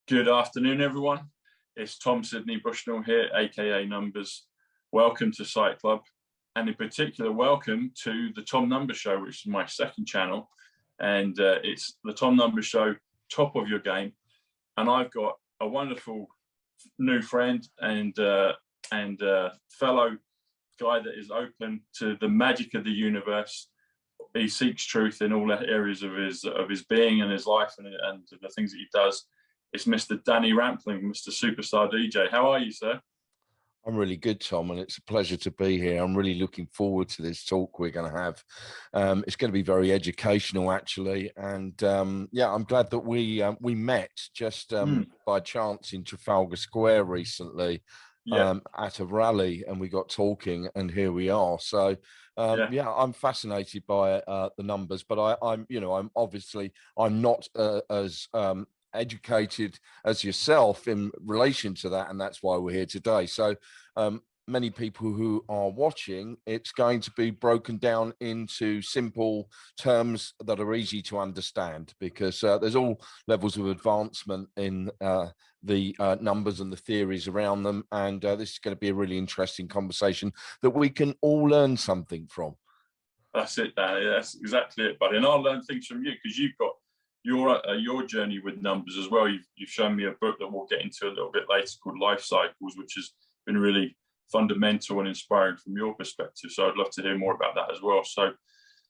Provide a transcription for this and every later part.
Good afternoon, everyone. It's Tom Sidney Bushnell here, aka Numbers. Welcome to Psych Club, and in particular, welcome to the Tom Numbers Show, which is my second channel, and it's the Tom Numbers Show, top of your game. And I've got a wonderful new friend and fellow guy that is open to the magic of the universe. He seeks truth in all areas of his being and his life and the things that he does. It's Mr. Danny Rampling, Mr. Superstar DJ. How are you, sir? I'm really good, Tom, and it's a pleasure to be here. I'm really looking forward to this talk we're going to have. It's going to be very educational, actually, and yeah, I'm glad that we met just by chance in Trafalgar Square recently at a rally, and we got talking, and here we are. So yeah, I'm fascinated by the numbers, but I'm not as educated as yourself in relation to that, and that's why we're here today. So many people who are watching, it's going to be broken down into simple terms that are easy to understand, because there's all levels of advancement in the numbers and the theories around them, and this is going to be a really interesting conversation that we can all learn something from. That's it, Danny. That's exactly it, buddy. And I'll learn things from you, because you've got your journey with numbers as well. You've shown me a book that we'll get into a little bit later called Life Cycles, which has been really fundamental and inspiring from your perspective. So I'd love to hear more about that as well.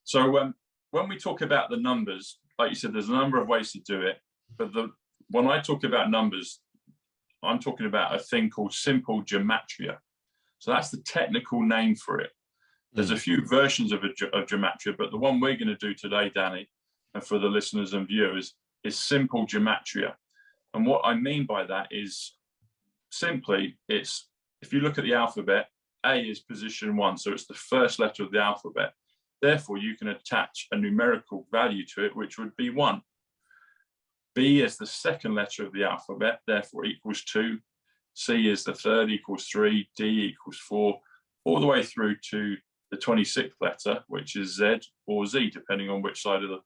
So when we talk about the numbers, like you said, there's a number of ways to do it. But when I talk about numbers, I'm talking about a thing called Simple Gematria. So that's the technical name for it. There's a few versions of Gematria, but the one we're going to do today, Danny, and for the listeners and viewers, is Simple Gematria. And what I mean by that is simply, it's, if you look at the alphabet, A is position 1, so it's the first letter of the alphabet. Therefore, you can attach a numerical value to it, which would be 1. B is the second letter of the alphabet, therefore equals 2. C is the third, equals 3. D equals 4, all the way through to the 26th letter, which is Z or Z, depending on which side of the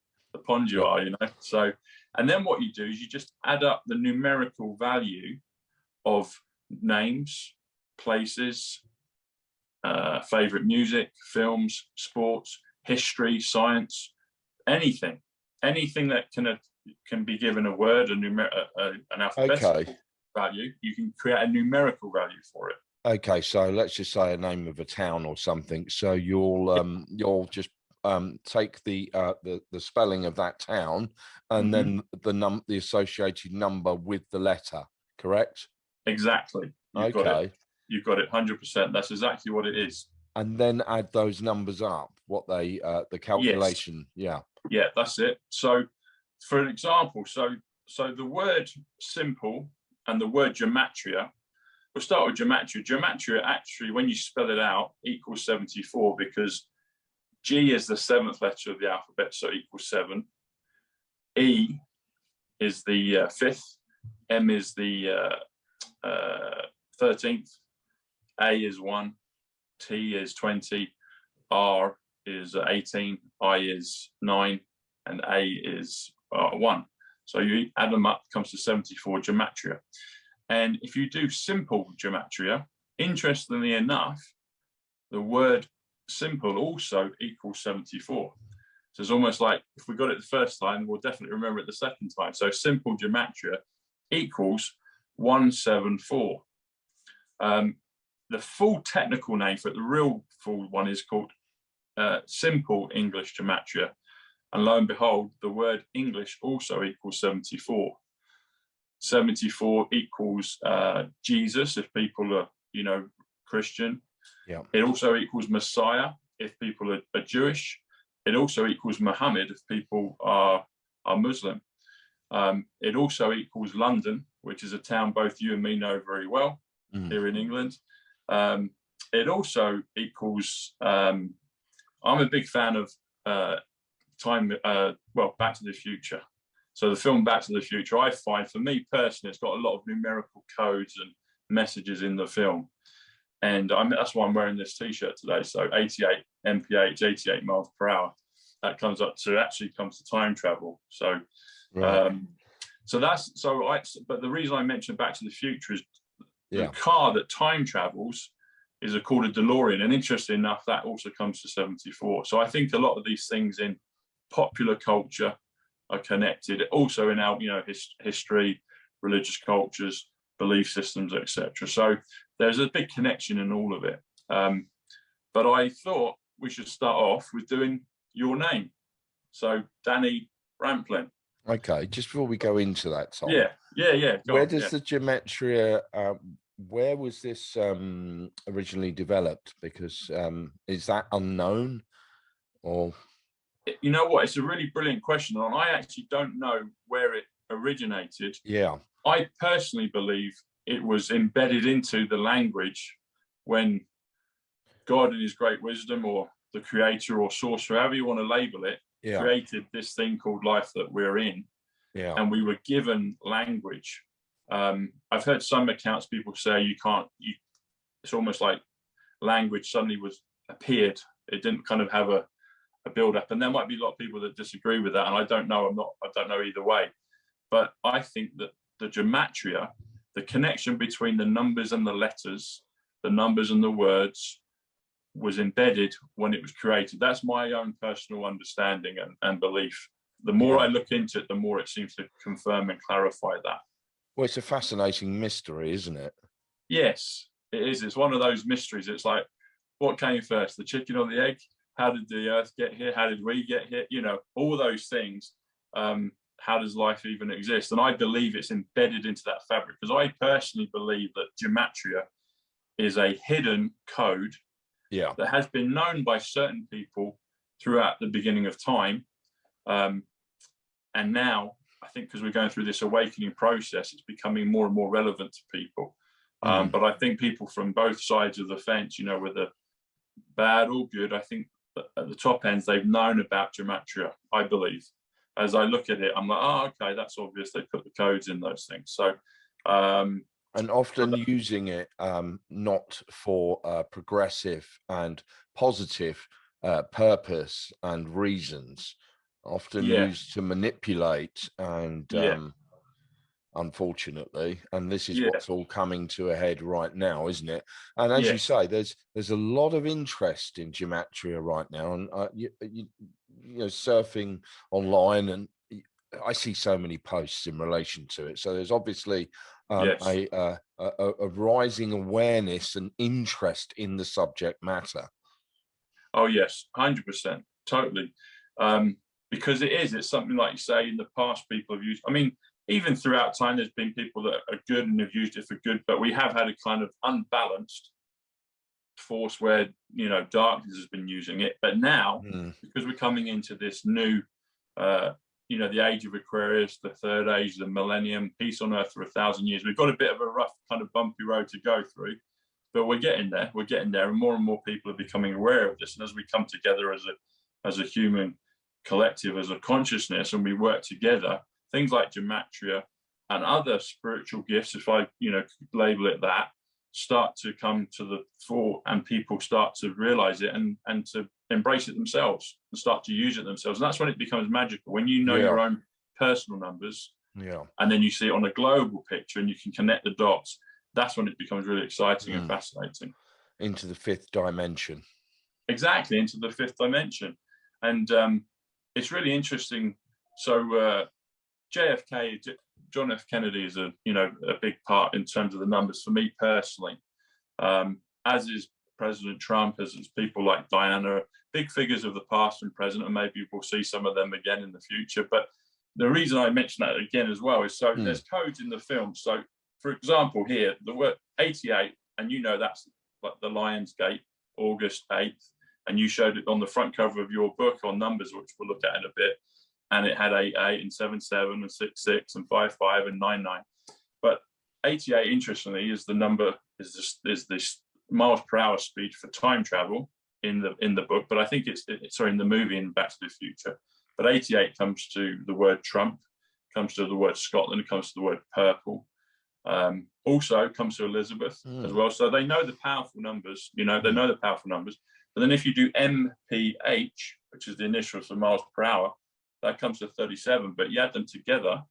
pond you are, So, and then what you do is you just add up the numerical value of names, places, favorite music, films, sports, history, science, anything that can be given a word, an alphabetical value. You can create a numerical value for it. Okay, so let's just say a name of a town or something. So you'll just take the spelling of that town and then the associated number with the letter, correct? Exactly. You've got it 100%. That's exactly what it is. And then add those numbers up, what they the calculation. Yes. Yeah, that's it. So for an example, so the word simple and the word gematria, we'll start with gematria. Gematria actually, when you spell it out, equals 74, because G is the 7th letter of the alphabet, so equals 7. E is the 5th. M is the 13th. A is 1. T is 20. R is 18. I is 9. And A is 1. So you add them up, comes to 74 gematria. And if you do simple gematria, interestingly enough, the word simple also equals 74. So it's almost like if we got it the first time, we'll definitely remember it the second time. So simple gematria equals 174. The full technical name for it, the real full one, is called simple English gematria. And lo and behold, the word English also equals 74. 74 equals Jesus, if people are, Christian. Yeah. It also equals Messiah if people are Jewish. It also equals Muhammad if people are Muslim. It also equals London, which is a town both you and me know very well here in England. It also equals, I'm a big fan of Back to the Future. So the film Back to the Future, I find, for me personally, it's got a lot of numerical codes and messages in the film. And that's why I'm wearing this T-shirt today. So 88 mph, 88 miles per hour. That comes to time travel. So, So that's so I. But the reason I mentioned Back to the Future is the Yeah. car that time travels is called a DeLorean, and interesting enough, that also comes to 74. So I think a lot of these things in popular culture are connected, also in our history, religious cultures, belief systems, etc. So there's a big connection in all of it. But I thought we should start off with doing your name. So Danny Rampling. Okay, just before we go into that, Tom. Yeah. Where does the Gematria? Where was this originally developed? Because is that unknown, or? You know what? It's a really brilliant question, and I actually don't know where it originated. Yeah. I personally believe it was embedded into the language when God, in his great wisdom, or the creator or source, however you want to label it, created this thing called life that we're in. Yeah. And we were given language. I've heard some accounts, people say it's almost like language suddenly appeared. It didn't kind of have a build up. And there might be a lot of people that disagree with that. And I don't know. I don't know either way. But I think that the Gematria, the connection between the numbers and the letters, the numbers and the words, was embedded when it was created. That's my own personal understanding and belief. The more I look into it, the more it seems to confirm and clarify that. Well, it's a fascinating mystery, isn't it? Yes, it is. It's one of those mysteries. It's like, what came first, the chicken or the egg? How did the earth get here? How did we get here? All those things. How does life even exist? And I believe it's embedded into that fabric, because I personally believe that Gematria is a hidden code that has been known by certain people throughout the beginning of time. And now, I think because we're going through this awakening process, it's becoming more and more relevant to people. But I think people from both sides of the fence, whether bad or good, I think at the top ends, they've known about Gematria, I believe. As I look at it, I'm like, oh, okay, that's obvious. They put the codes in those things. So, and often using it not for progressive and positive purpose and reasons, often used to manipulate and unfortunately, and this is what's all coming to a head right now, isn't it? And as you say, there's a lot of interest in Gematria right now, and surfing online, and I see so many posts in relation to it. So there's obviously a rising awareness and interest in the subject matter. Oh yes, 100%, totally. Because it's something, like you say, in the past people have used. I mean, even throughout time, there's been people that are good and have used it for good, but we have had a kind of unbalanced force where, darkness has been using it. But now, because we're coming into this new, the age of Aquarius, the third age, the millennium, peace on earth for 1,000 years, we've got a bit of a rough kind of bumpy road to go through, but we're getting there, and more people are becoming aware of this. And as we come together as a human collective, as a consciousness, and we work together, things like Gematria and other spiritual gifts, if I, label it that, start to come to the fore, and people start to realize it and to embrace it themselves and start to use it themselves. And that's when it becomes magical, when you know your own personal numbers, and then you see it on a global picture and you can connect the dots. That's when it becomes really exciting and fascinating. Into the fifth dimension. Exactly, into the fifth dimension. And it's really interesting. So JFK, John F. Kennedy, is a big part in terms of the numbers for me personally, as is President Trump, as is people like Diana, big figures of the past and present, and maybe we'll see some of them again in the future. But the reason I mention that again as well is so there's codes in the film. So, for example, here, the word 88, and that's like the Lion's Gate, August 8th, and you showed it on the front cover of your book on numbers, which we'll look at in a bit. And it had 88 and 77 and 66 and 55 and 99. But 88, interestingly, is the number, is this miles per hour speed for time travel in the book. But I think it's in the movie in Back to the Future. But 88 comes to the word Trump, comes to the word Scotland, comes to the word purple. Also comes to Elizabeth as well. So they know the powerful numbers, they know the powerful numbers. But then if you do MPH, which is the initials for miles per hour, that comes to 37. But you add them together,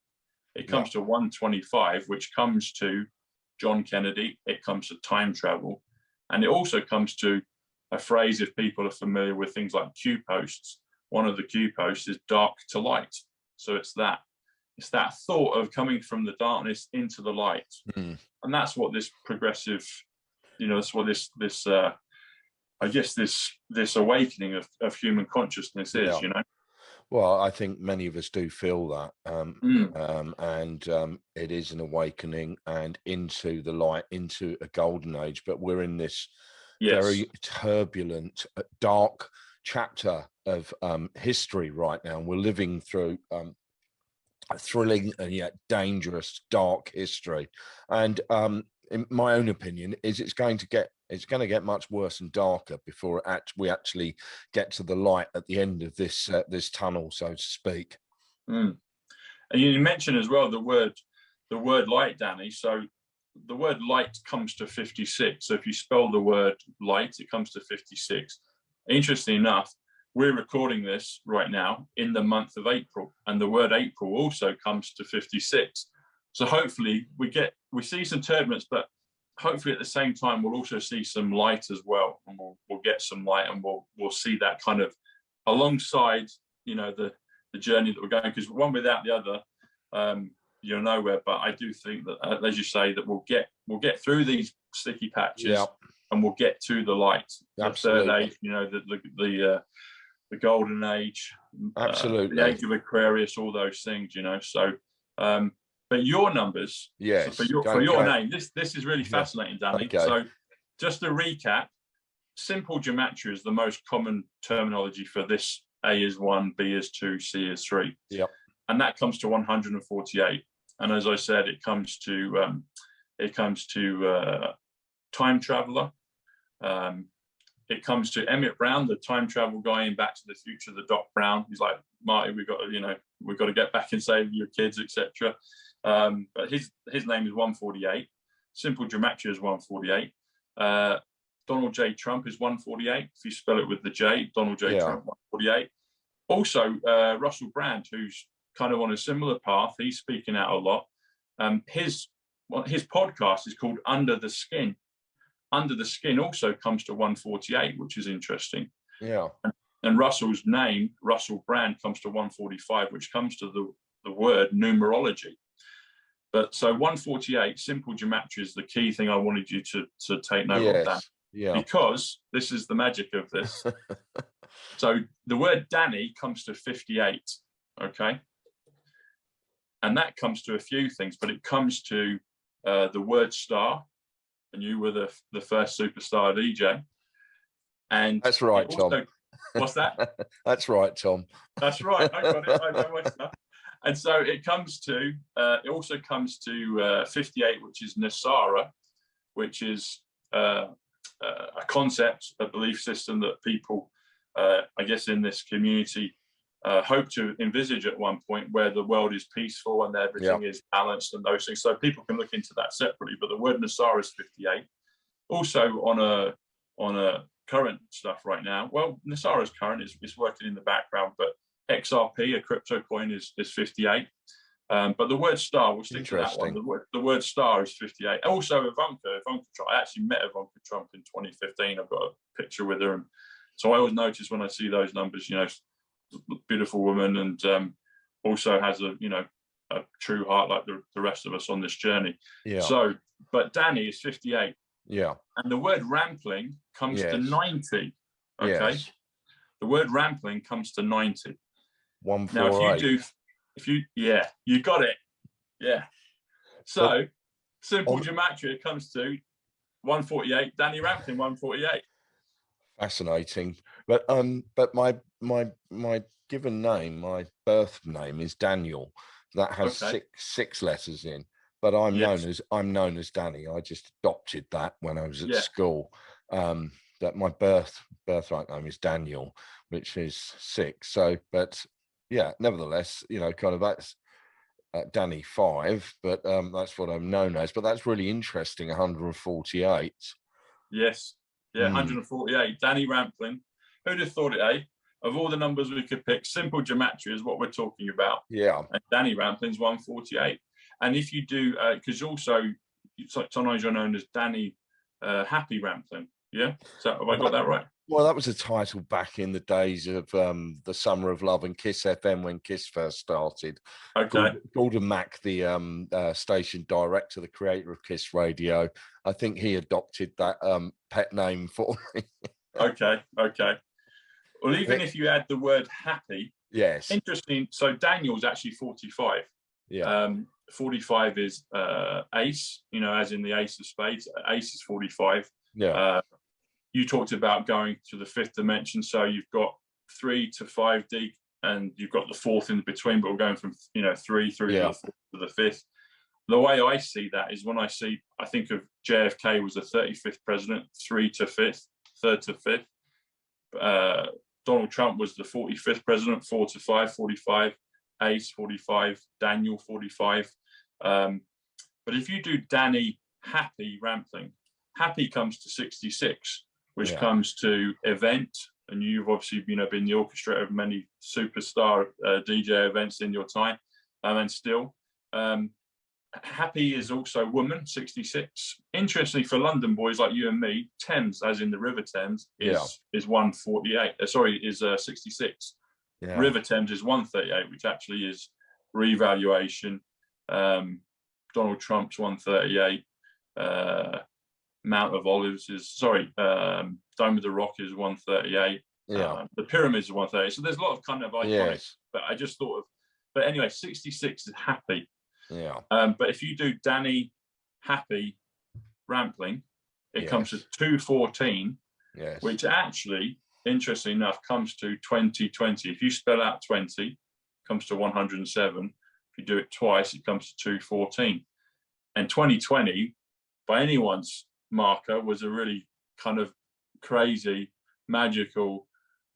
It comes to 125, which comes to John Kennedy. It comes to time travel. And it also comes to a phrase, if people are familiar with things like Q posts, one of the Q posts is dark to light. So it's that thought of coming from the darkness into the light. And that's what this progressive, that's what this I guess this awakening of human consciousness is, Well, I think many of us do feel that, and it is an awakening and into the light, into a golden age. But we're in this very turbulent, dark chapter of history right now, and we're living through a thrilling and yet dangerous, dark history. And in my own opinion, is it's going to get much worse and darker before we actually get to the light at the end of this this tunnel, so to speak. And you mentioned as well the word light, Danny. So the word light comes to 56. So if you spell the word light, it comes to 56. Interesting enough, we're recording this right now in the month of April, and the word April also comes to 56. So hopefully we see some turbulence, but hopefully at the same time we'll also see some light as well, and we'll get some light, and we'll see that kind of alongside the journey that we're going, because one without the other you're nowhere. But I do think that, as you say, that we'll get through these sticky patches, and we'll get to the light. Absolutely. The third age, the golden age, absolutely, the age of Aquarius, all those things, So but your numbers, yes, so for your name, this is really fascinating, Danny. Okay. So just to recap, Simple Gematria is the most common terminology for this. A is 1, B is 2, C is 3. Yep. And that comes to 148. And as I said, it comes to time traveler. It comes to Emmett Brown, the time travel guy in Back to the Future, the Doc Brown. He's like, Marty, we've got to get back and save your kids, etc. But his name is 148. Simple Gematria is 148. Donald J. Trump is 148. If you spell it with the J, Donald J. Trump, 148. Also, Russell Brand, who's kind of on a similar path. He's speaking out a lot. His podcast is called Under the Skin. Under the Skin also comes to 148, which is interesting. Yeah. And Russell's name, Russell Brand, comes to 145, which comes to the word numerology. But so 148, Simple Gematria, is the key thing I wanted you to take note of, Dan. Yeah. Because this is the magic of this. So the word Danny comes to 58, okay? And that comes to a few things, but it comes to the word star, and you were the first superstar DJ. And that's right, Tom. What's that? That's right, Tom. That's right. I got it. I know my stuff. And so it also comes to 58, which is Nasara, which is a concept, a belief system that people, I guess, in this community hope to envisage at one point, where the world is peaceful and everything is balanced and those things. So people can look into that separately. But the word Nasara is 58. Also on a current stuff right now. Well, Nasara is current. It's working in the background, but XRP, a crypto coin, is 58. But the word star, we'll stick to that one. The word star is 58. Also, Ivanka Trump. I actually met Ivanka Trump in 2015. I've got a picture with her. And so I always notice when I see those numbers, beautiful woman, and also has a true heart like the rest of us on this journey. Yeah. So, but Danny is 58. Yeah. And the word rampling comes to 90. Okay. Yes. The word rampling comes to 90. 148. Now, you got it. Yeah. So, Simple Gematria comes to 148. Danny Rampling, 148. Fascinating. But my given name, my birth name is Daniel. That has six letters in. But I'm known as Danny. I just adopted that when I was at school. That my birthright name is Daniel, which is 6. So, but nevertheless, kind of that's Danny 5, but that's what I'm known as. But that's really interesting. 148. Yes. Yeah, 148. Danny Rampling. Who'd have thought it, eh? of all the numbers we could pick, Simple Gematria is what we're talking about. Yeah. And Danny Rampling's 148. And if you do, because also sometimes you're known as Danny Happy Rampling. Yeah, so have I got that right? Well, that was a title back in the days of the Summer of Love and Kiss FM when Kiss first started. Okay. Gordon Mack, the station director, the creator of Kiss Radio, I think he adopted that pet name for me. Okay. Well, even if you add the word happy, yes. Interesting. So Daniel's actually 45. Yeah. 45 is ace, as in the ace of spades. Ace is 45. Yeah. You talked about going to the fifth dimension. So you've got 3 to 5D, and you've got the fourth in between, but we're going from 3 through to the fifth. The way I see that is when I think of JFK was the 35th president, 3 to 5th, 3rd to 5th. Donald Trump was the 45th president, 4 to 5, 45, Ace 45, Daniel 45. But if you do Danny Happy Rampling, Happy comes to 66, which comes to event, and you've obviously been the orchestrator of many superstar DJ events in your time, and still. Happy is also woman, 66. Interestingly, for London boys like you and me, Thames, as in the River Thames, is 148. Is 66. Yeah. River Thames is 138, which actually is revaluation. Donald Trump's 138. Mount of Olives is Dome of the Rock is 138. Yeah. The Pyramids is 138. So there's a lot of kind of iconic. But I just thought of. But anyway, 66 is Happy. Yeah. But if you do Danny Happy Rampling, it comes to 214, which actually, interestingly enough, comes to 2020. If you spell out 20, it comes to 107. If you do it twice, it comes to 214. And 2020, by anyone's marker, was a really kind of crazy, magical,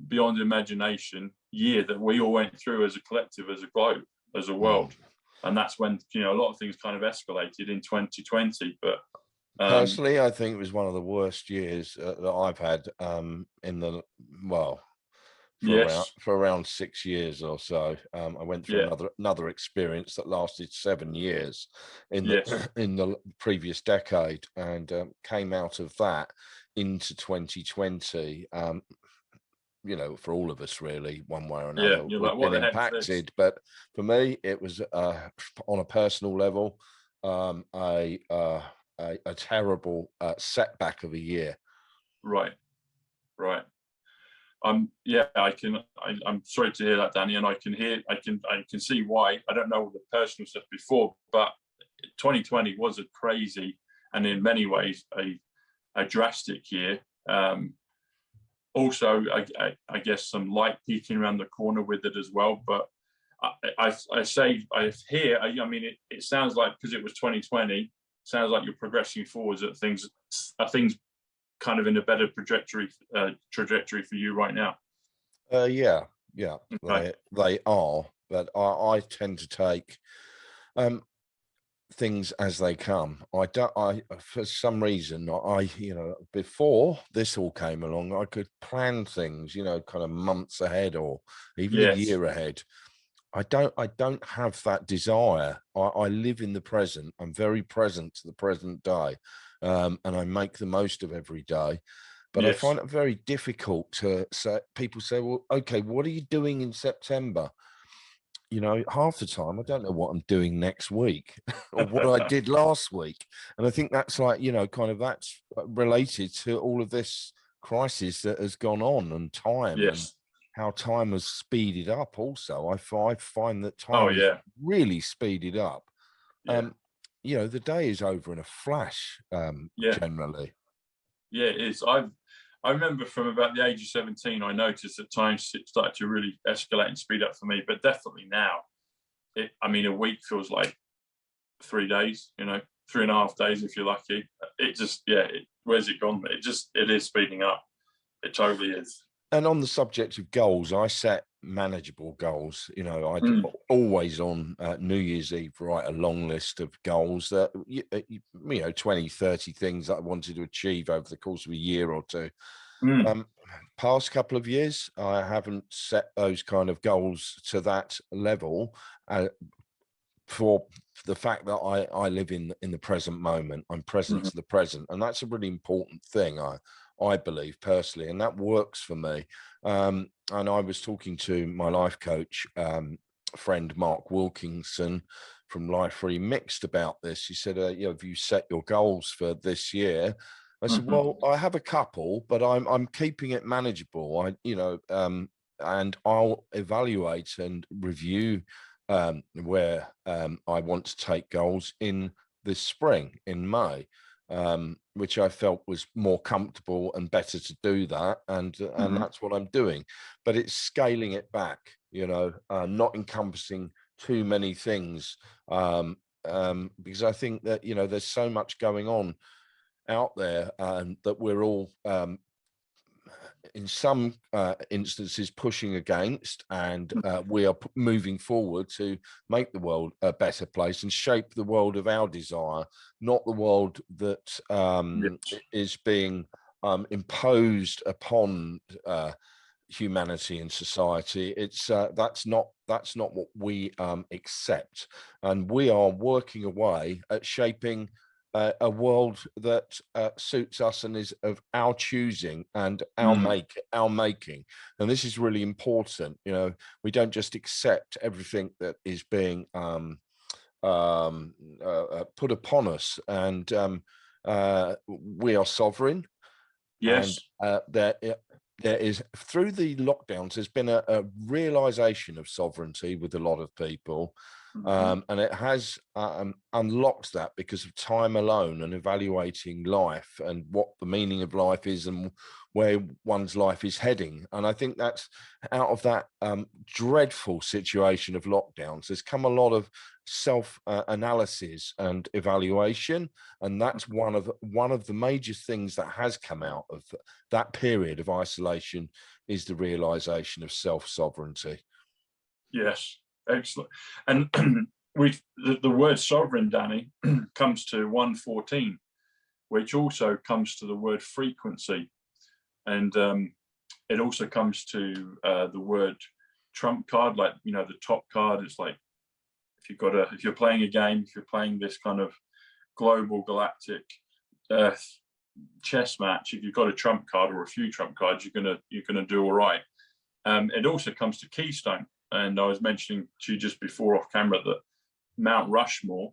beyond imagination year that we all went through as a collective, as a globe, as a world. And that's when, a lot of things kind of escalated in 2020. But personally, I think it was one of the worst years that I've had for around 6 years or so. I went through another experience that lasted 7 years in the previous decade, and came out of that into 2020. For all of us, really, one way or another, we've been impacted. But for me, it was on a personal level, a terrible setback of a year. Right. I'm sorry to hear that, Danny, and I can see why. I don't know the personal stuff before, but 2020 was a crazy and in many ways a drastic year. Also, I guess some light peeking around the corner with it as well. But it sounds like, because it was 2020, sounds like you're progressing forwards, that things kind of in a better trajectory for you right now. Okay. They are, but I tend to take things as they come. For some reason, before this all came along, I could plan things, kind of months ahead or even a year ahead. I don't have that desire. I live in the present. I'm very present to the present day, and I make the most of every day. But I find it very difficult to say. People say, well, okay, what are you doing in September? Half the time I don't know what I'm doing next week or what I did last week. And I think that's that's related to all of this crisis that has gone on, and time and how time has speeded up. Also, I find that time is really speeded up. The day is over in a flash, generally. Yeah, it is. I remember from about the age of 17, I noticed that time started to really escalate and speed up for me. But definitely now, a week feels like 3 days, 3.5 days if you're lucky. It just, where's it gone? It is speeding up. It totally is. And on the subject of goals, I set manageable goals. I always on New Year's Eve write a long list of goals that 20, 30 things that I wanted to achieve over the course of a year or two. past couple of years, I haven't set those kind of goals to that level. For the fact that I live in the present moment, I'm present to the present, and that's a really important thing, I believe personally, and that works for me. And I was talking to my life coach friend Mark Wilkinson from Life Remixed about this. He said, you know, have you set your goals for this year? I said, well, I have a couple, but I'm keeping it manageable. And I'll evaluate and review where I want to take goals in this spring, in May, which I felt was more comfortable and better to do that. And that's what I'm doing. But it's scaling it back, you know, not encompassing too many things, because I think that, you know, there's so much going on out there that we're all in some instances pushing against, and we are moving forward to make the world a better place and shape the world of our desire, not the world that is being imposed upon humanity and society. It's that's not what we accept, and we are working away at shaping a world that suits us and is of our choosing and our making. And this is really important. You know, we don't just accept everything that is being put upon us, and we are sovereign. Yes. And there is, through the lockdowns, there's been a realization of sovereignty with a lot of people. And it has unlocked that because of time alone and evaluating life and what the meaning of life is and where one's life is heading. And I think that's out of that dreadful situation of lockdowns, there's come a lot of self analysis and evaluation, and that's one of the major things that has come out of that period of isolation, is the realization of self-sovereignty. Yes. Excellent. And the word sovereign, Danny, comes to 114, which also comes to the word frequency, and it also comes to the word trump card, like, you know, the top card. It's like if you're playing a game, if you're playing this kind of global galactic Earth chess match, if you've got a trump card or a few trump cards, you're gonna do all right. It also comes to keystone. And I was mentioning to you just before off camera that Mount Rushmore,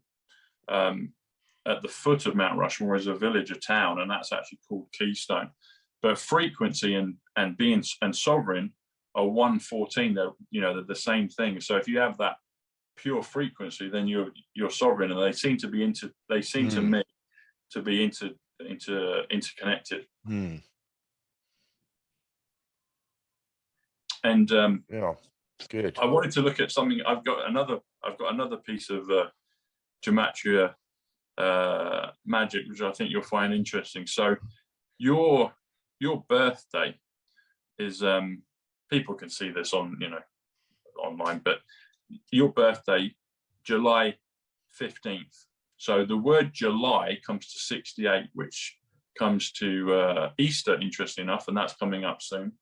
at the foot of Mount Rushmore is a village, a town, and that's actually called Keystone. But frequency and being and sovereign are 114. They're the same thing. So if you have that pure frequency, then you're sovereign, and they seem to me to be interconnected. And yeah. Good. I wanted to look at something. I've got another piece of gematria magic, which I think you'll find interesting. So your birthday is, people can see this on, you know, online, but your birthday, July 15th. So the word July comes to 68, which comes to Easter, interesting enough, and that's coming up soon.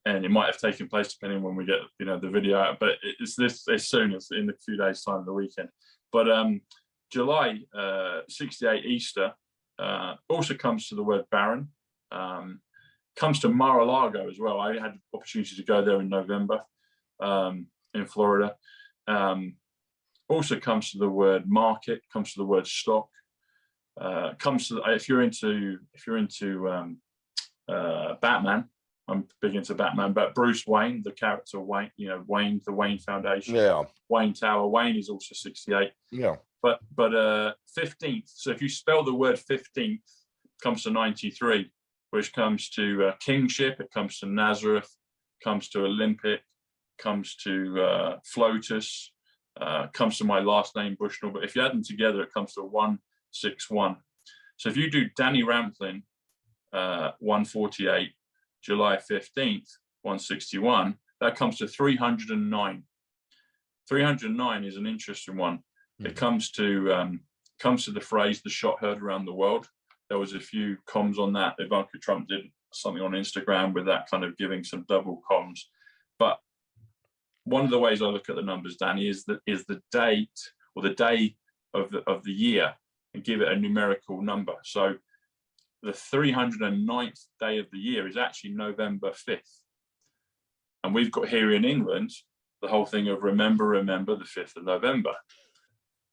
And it might have taken place depending on when we get, you know, the video out, but it's as soon as in a few days' time, of the weekend. But July 68, Easter, also comes to the word barren, comes to Mar-a-Lago as well. I had the opportunity to go there in November in Florida. Also comes to the word market, comes to the word stock, comes to, if you're into Batman. I'm big into Batman, but Bruce Wayne, the character Wayne, you know, Wayne, the Wayne Foundation, Wayne Tower, Wayne is also 68. Yeah. But 15th. So if you spell the word 15th, comes to 93, which comes to kingship. It comes to Nazareth, comes to Olympic, comes to Flotus, comes to my last name Bushnell. But if you add them together, it comes to 161. So if you do Danny Rampling, 148. July 15th, 161, that comes to 309. 309 is an interesting one. It comes to the phrase, the shot heard around the world. there was a few comms on that. Ivanka Trump did something on Instagram with that, kind of giving some double comms. But one of the ways I look at the numbers, Danny, is the date or the day of the year, and give it a numerical number. So the 309th day of the year is actually November 5th. And we've got here in England the whole thing of remember the 5th of November.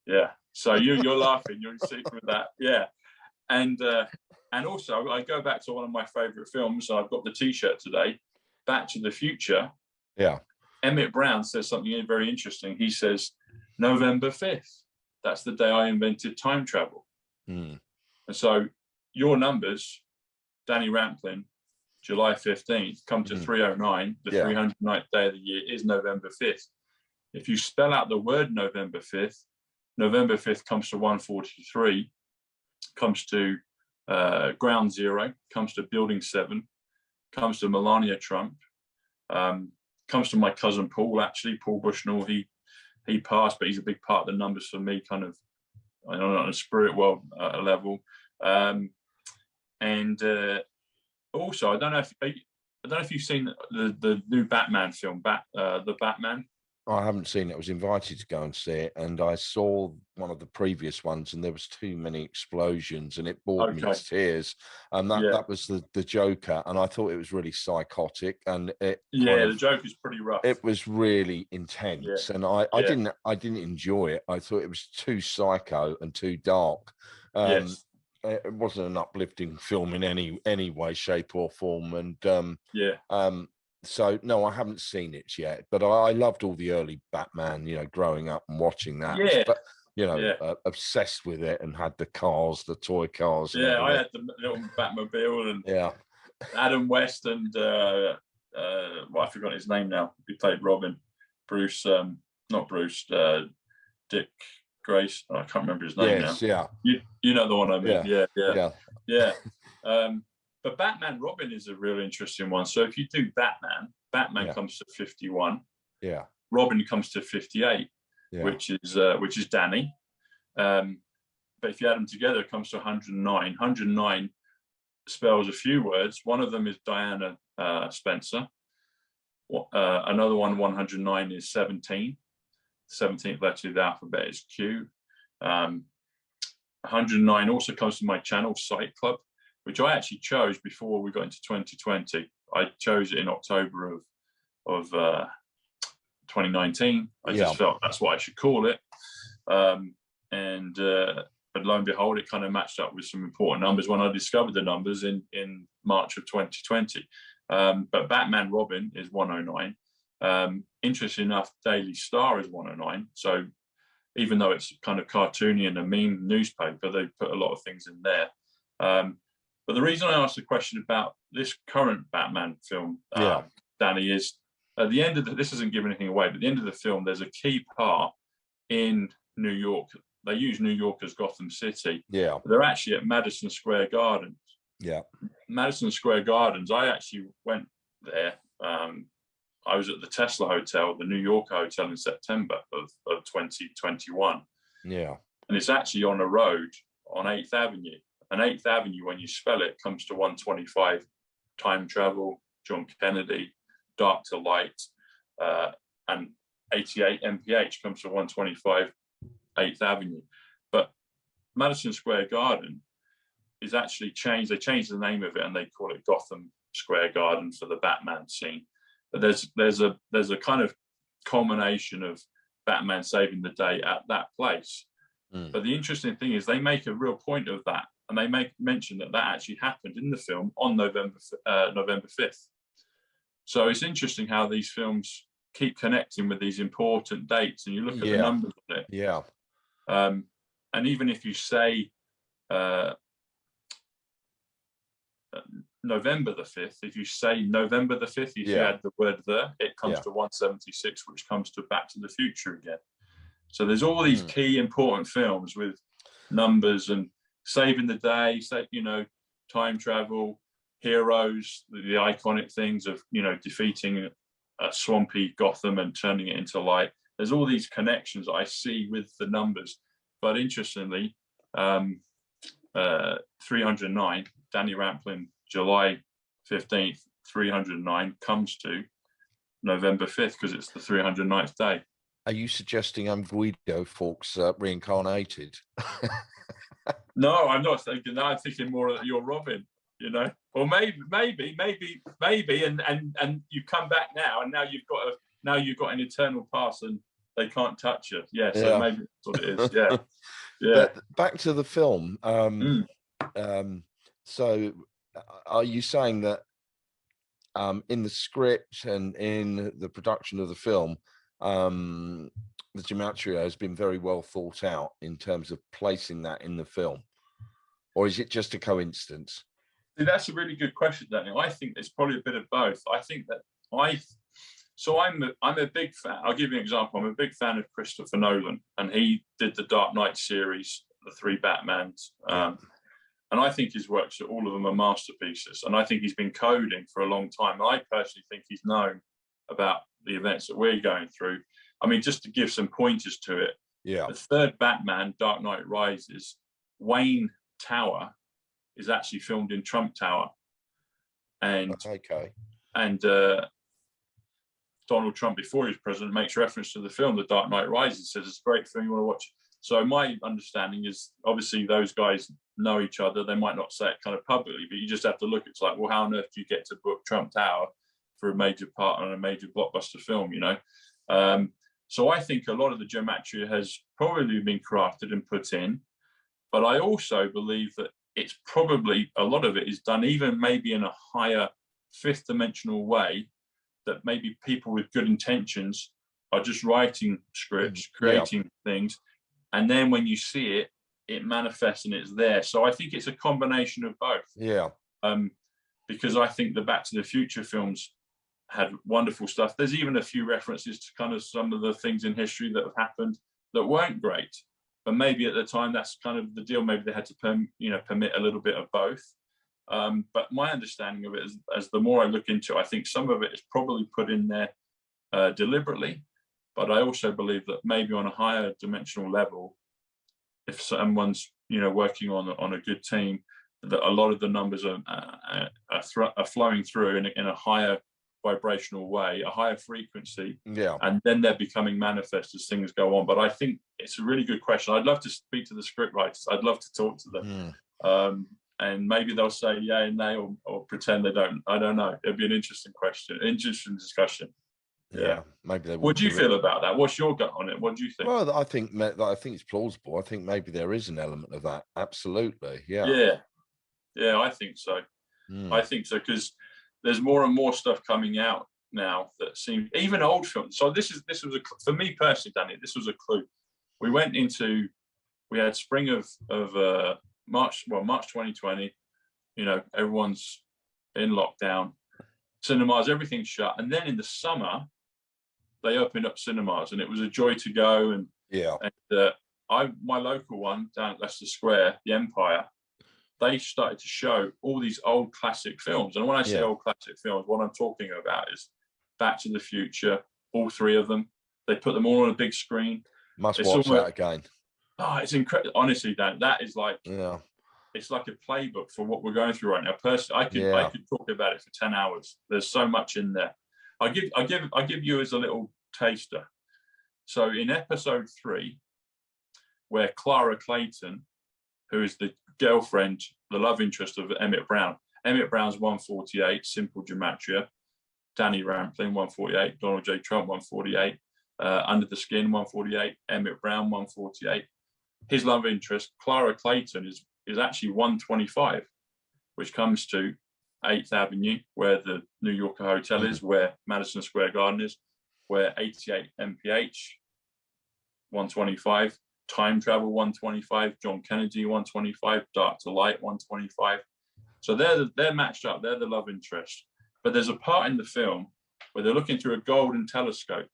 Yeah. So you're laughing, you're sick with that. Yeah. And also I go back to one of my favorite films, and I've got the T-shirt today, Back to the Future. Yeah. Emmett Brown says something very interesting. He says, November 5th, that's the day I invented time travel. And so your numbers, Danny Rampling, July 15th, come to 309. The 309th day of the year is November 5th. If you spell out the word November 5th comes to 143, comes to Ground Zero, comes to Building 7, comes to Melania Trump, comes to my cousin Paul, actually, Paul Bushnell. He passed, but he's a big part of the numbers for me, kind of, I don't know, on a spirit world level. Also, I don't know if you've seen the new Batman film, the Batman. I haven't seen it. I was invited to go and see it, and I saw one of the previous ones, and there was too many explosions, and it bored me to tears. And that was the Joker, and I thought it was really psychotic, and the Joker's pretty rough. It was really intense, and I didn't enjoy it. I thought it was too psycho and too dark. It wasn't an uplifting film in any way, shape, or form, and so no, I haven't seen it yet, but I loved all the early Batman, growing up and watching that. But obsessed with it, and had the cars, the toy cars. Yeah, I had the little Batmobile, and Adam West, and I forgot his name now. He played Robin. Bruce, not Bruce, Dick Grace. I can't remember his name now. Yeah. You know the one I mean. Yeah. But Batman Robin is a real interesting one. So if you do Batman comes to 51. Yeah. Robin comes to 58, which is Danny. But if you add them together, it comes to 109. 109 spells a few words. One of them is Diana Spencer. Another one, 109, is 17. 17th letter of the alphabet is Q. 109 also comes to my channel, Psych Club, which I actually chose before we got into 2020. I chose it in October of 2019. I just felt that's what I should call it. But lo and behold, it kind of matched up with some important numbers when I discovered the numbers in March of 2020. But Batman Robin is 109. Interesting enough, Daily Star is 109. So even though it's kind of cartoony and a meme newspaper, they put a lot of things in there. But the reason I asked the question about this current Batman film, Danny, is at the end of this isn't giving anything away, but at the end of the film, there's a key part in New York. They use New York as Gotham City. Yeah. They're actually at Madison Square Gardens. Yeah. Madison Square Gardens, I actually went there. I was at the Tesla Hotel, the New York Hotel, in September of 2021. Yeah. And it's actually on a road on 8th Avenue. And 8th Avenue, when you spell it, comes to 125, time travel, John Kennedy, dark to light, and 88 MPH comes to 125, 8th Avenue. But Madison Square Garden is actually changed. They changed the name of it, and they call it Gotham Square Garden for the Batman scene. But there's a kind of culmination of Batman saving the day at that place. But the interesting thing is they make a real point of that, and they make mention that actually happened in the film on November 5th. So it's interesting how these films keep connecting with these important dates, and you look at the numbers of it. Yeah. And even if you say November the 5th, if you say November the 5th, if you add the word there, it comes to 176, which comes to Back to the Future again. So there's all these key important films with numbers and saving the day, time travel, heroes, the iconic things of, defeating a swampy Gotham and turning it into light. There's all these connections I see with the numbers. But interestingly, 309, Danny Rampling, July 15th, 309, comes to November 5th because it's the 309th day. Are you suggesting I'm Guido Fawkes reincarnated? No, I'm not thinking that. I'm thinking more that you're Robin, you know, or maybe, and you come back now, and now you've got an eternal past, and they can't touch you. Yeah, so maybe that's what it is. Yeah, yeah. But back to the film. So, are you saying that in the script and in the production of the film, the Gematria has been very well thought out in terms of placing that in the film, or is it just a coincidence? See, that's a really good question, Daniel. I think it's probably a bit of both. I think that I'm a big fan. I'll give you an example. I'm a big fan of Christopher Nolan, and he did the Dark Knight series, the 3 Batmans. And I think his works, all of them are masterpieces. And I think he's been coding for a long time. I personally think he's known about the events that we're going through. I mean, just to give some pointers to it, the 3rd Batman, Dark Knight Rises, Wayne Tower is actually filmed in Trump Tower. And Donald Trump, before he was president, makes reference to the film, The Dark Knight Rises, says it's a great film, you want to watch it. So my understanding is, obviously, those guys know each other. They might not say it kind of publicly, but you just have to look. It's like, well, how on earth do you get to book Trump Tower for a major part on a major blockbuster film, you know? So I think a lot of the Gematria has probably been crafted and put in, but I also believe that it's probably, a lot of it is done even maybe in a higher 5th dimensional way, that maybe people with good intentions are just writing scripts, creating things. And then when you see it, it manifests and it's there. So I think it's a combination of both. Yeah. Because I think the Back to the Future films had wonderful stuff. There's even a few references to kind of some of the things in history that have happened that weren't great. But maybe at the time, that's kind of the deal. Maybe they had to permit a little bit of both. But my understanding of it is, as the more I look into it, I think some of it is probably put in there deliberately. But I also believe that maybe on a higher dimensional level, if someone's working on a good team, that a lot of the numbers are flowing through in a higher vibrational way, a higher frequency, and then they're becoming manifest as things go on. But I think it's a really good question. I'd love to speak to the script writers. I'd love to talk to them, and maybe they'll say yeah and nay, or pretend they don't. I don't know. It'd be an interesting question, interesting discussion. Yeah, maybe they. What do you feel about that? What's your gut on it? What do you think? Well, I think it's plausible. I think maybe there is an element of that. Absolutely, yeah. I think so. I think so, because there's more and more stuff coming out now that seems, even old films. So this was for me personally, Danny, this was a clue. We had spring of March 2020. Everyone's in lockdown, cinemas, everything's shut, and then in the summer they opened up cinemas, and it was a joy to go. And my local one down at Leicester Square, the Empire, they started to show all these old classic films. And when I say old classic films, what I'm talking about is Back to the Future, all 3 of them. They put them all on a big screen. Must watch that again. Oh, it's incredible. Honestly, Dan, that is like, it's like a playbook for what we're going through right now. Personally, I could talk about it for 10 hours. There's so much in there. I'll give you as a little taster. So in episode 3, where Clara Clayton, who is the girlfriend, the love interest of Emmett Brown. Emmett Brown's 148, Simple Gematria. Danny Rampling, 148. Donald J. Trump, 148. Under the Skin, 148. Emmett Brown, 148. His love interest, Clara Clayton, is actually 125, which comes to 8th Avenue, where the New Yorker Hotel is, where Madison Square Garden is, where 88 MPH, 125. Time Travel, 125, John Kennedy, 125, Dark to Light, 125. So they're matched up. They're the love interest. But there's a part in the film where they're looking through a golden telescope.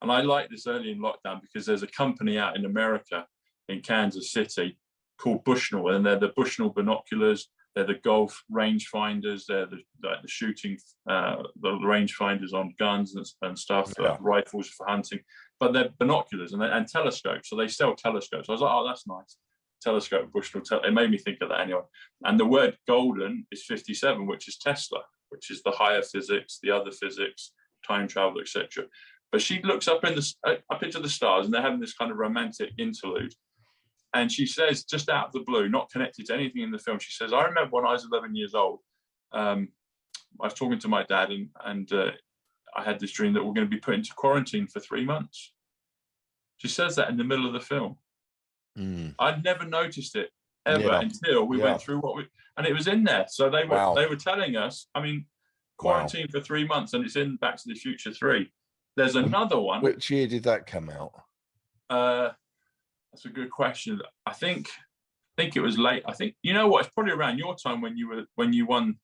And I like this early in lockdown because there's a company out in America, in Kansas City, called Bushnell, and they're the Bushnell binoculars. They're the golf rangefinders. They're the shooting, the rangefinders on guns and stuff, rifles for hunting. But they're binoculars and telescopes. So they sell telescopes. I was like, oh, that's nice. telescope, Bushnell. It made me think of that anyway. And the word golden is 57, which is Tesla, which is the higher physics, the other physics, time travel, etc. But she looks up into the stars, and they're having this kind of romantic interlude. And she says, just out of the blue, not connected to anything in the film, she says, "I remember when I was 11 years old, I was talking to my dad, and I had this dream that we're going to be put into quarantine for 3 months." She says that in the middle of the film. I'd never noticed it ever until we went through and it was in there. So they were telling us, I mean, quarantine for 3 months, and it's in Back to the Future 3. There's another one. Which year did that come out? That's a good question. I think it was late. I think, you know what, it's probably around your time when you won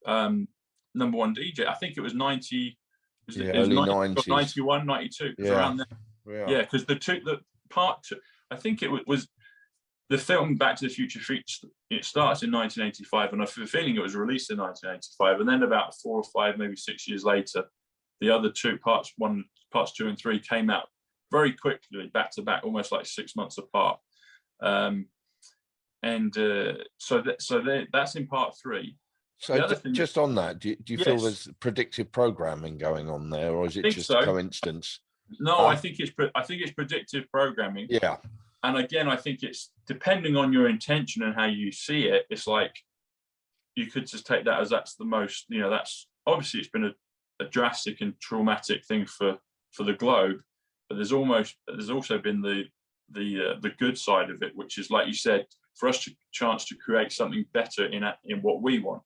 number one DJ. I think it was 90. Early 90s. 91, 92. It was around there. Yeah, because the part two, I think it was the film Back to the Future. It starts in 1985, and I have a feeling it was released in 1985. And then about 4 or 5, maybe 6 years later, the other two parts 2 and 3 came out very quickly, back to back, almost like 6 months apart. So that's in part 3. So just on that, do you feel there's predictive programming going on there, or is it just a coincidence? No, I think it's predictive programming. Yeah. And again, I think it's depending on your intention and how you see it. It's like you could just take that as that's the most, that's obviously it's been a drastic and traumatic thing for the globe, but there's also been the good side of it, which is, like you said, for us to chance to create something better in what we want.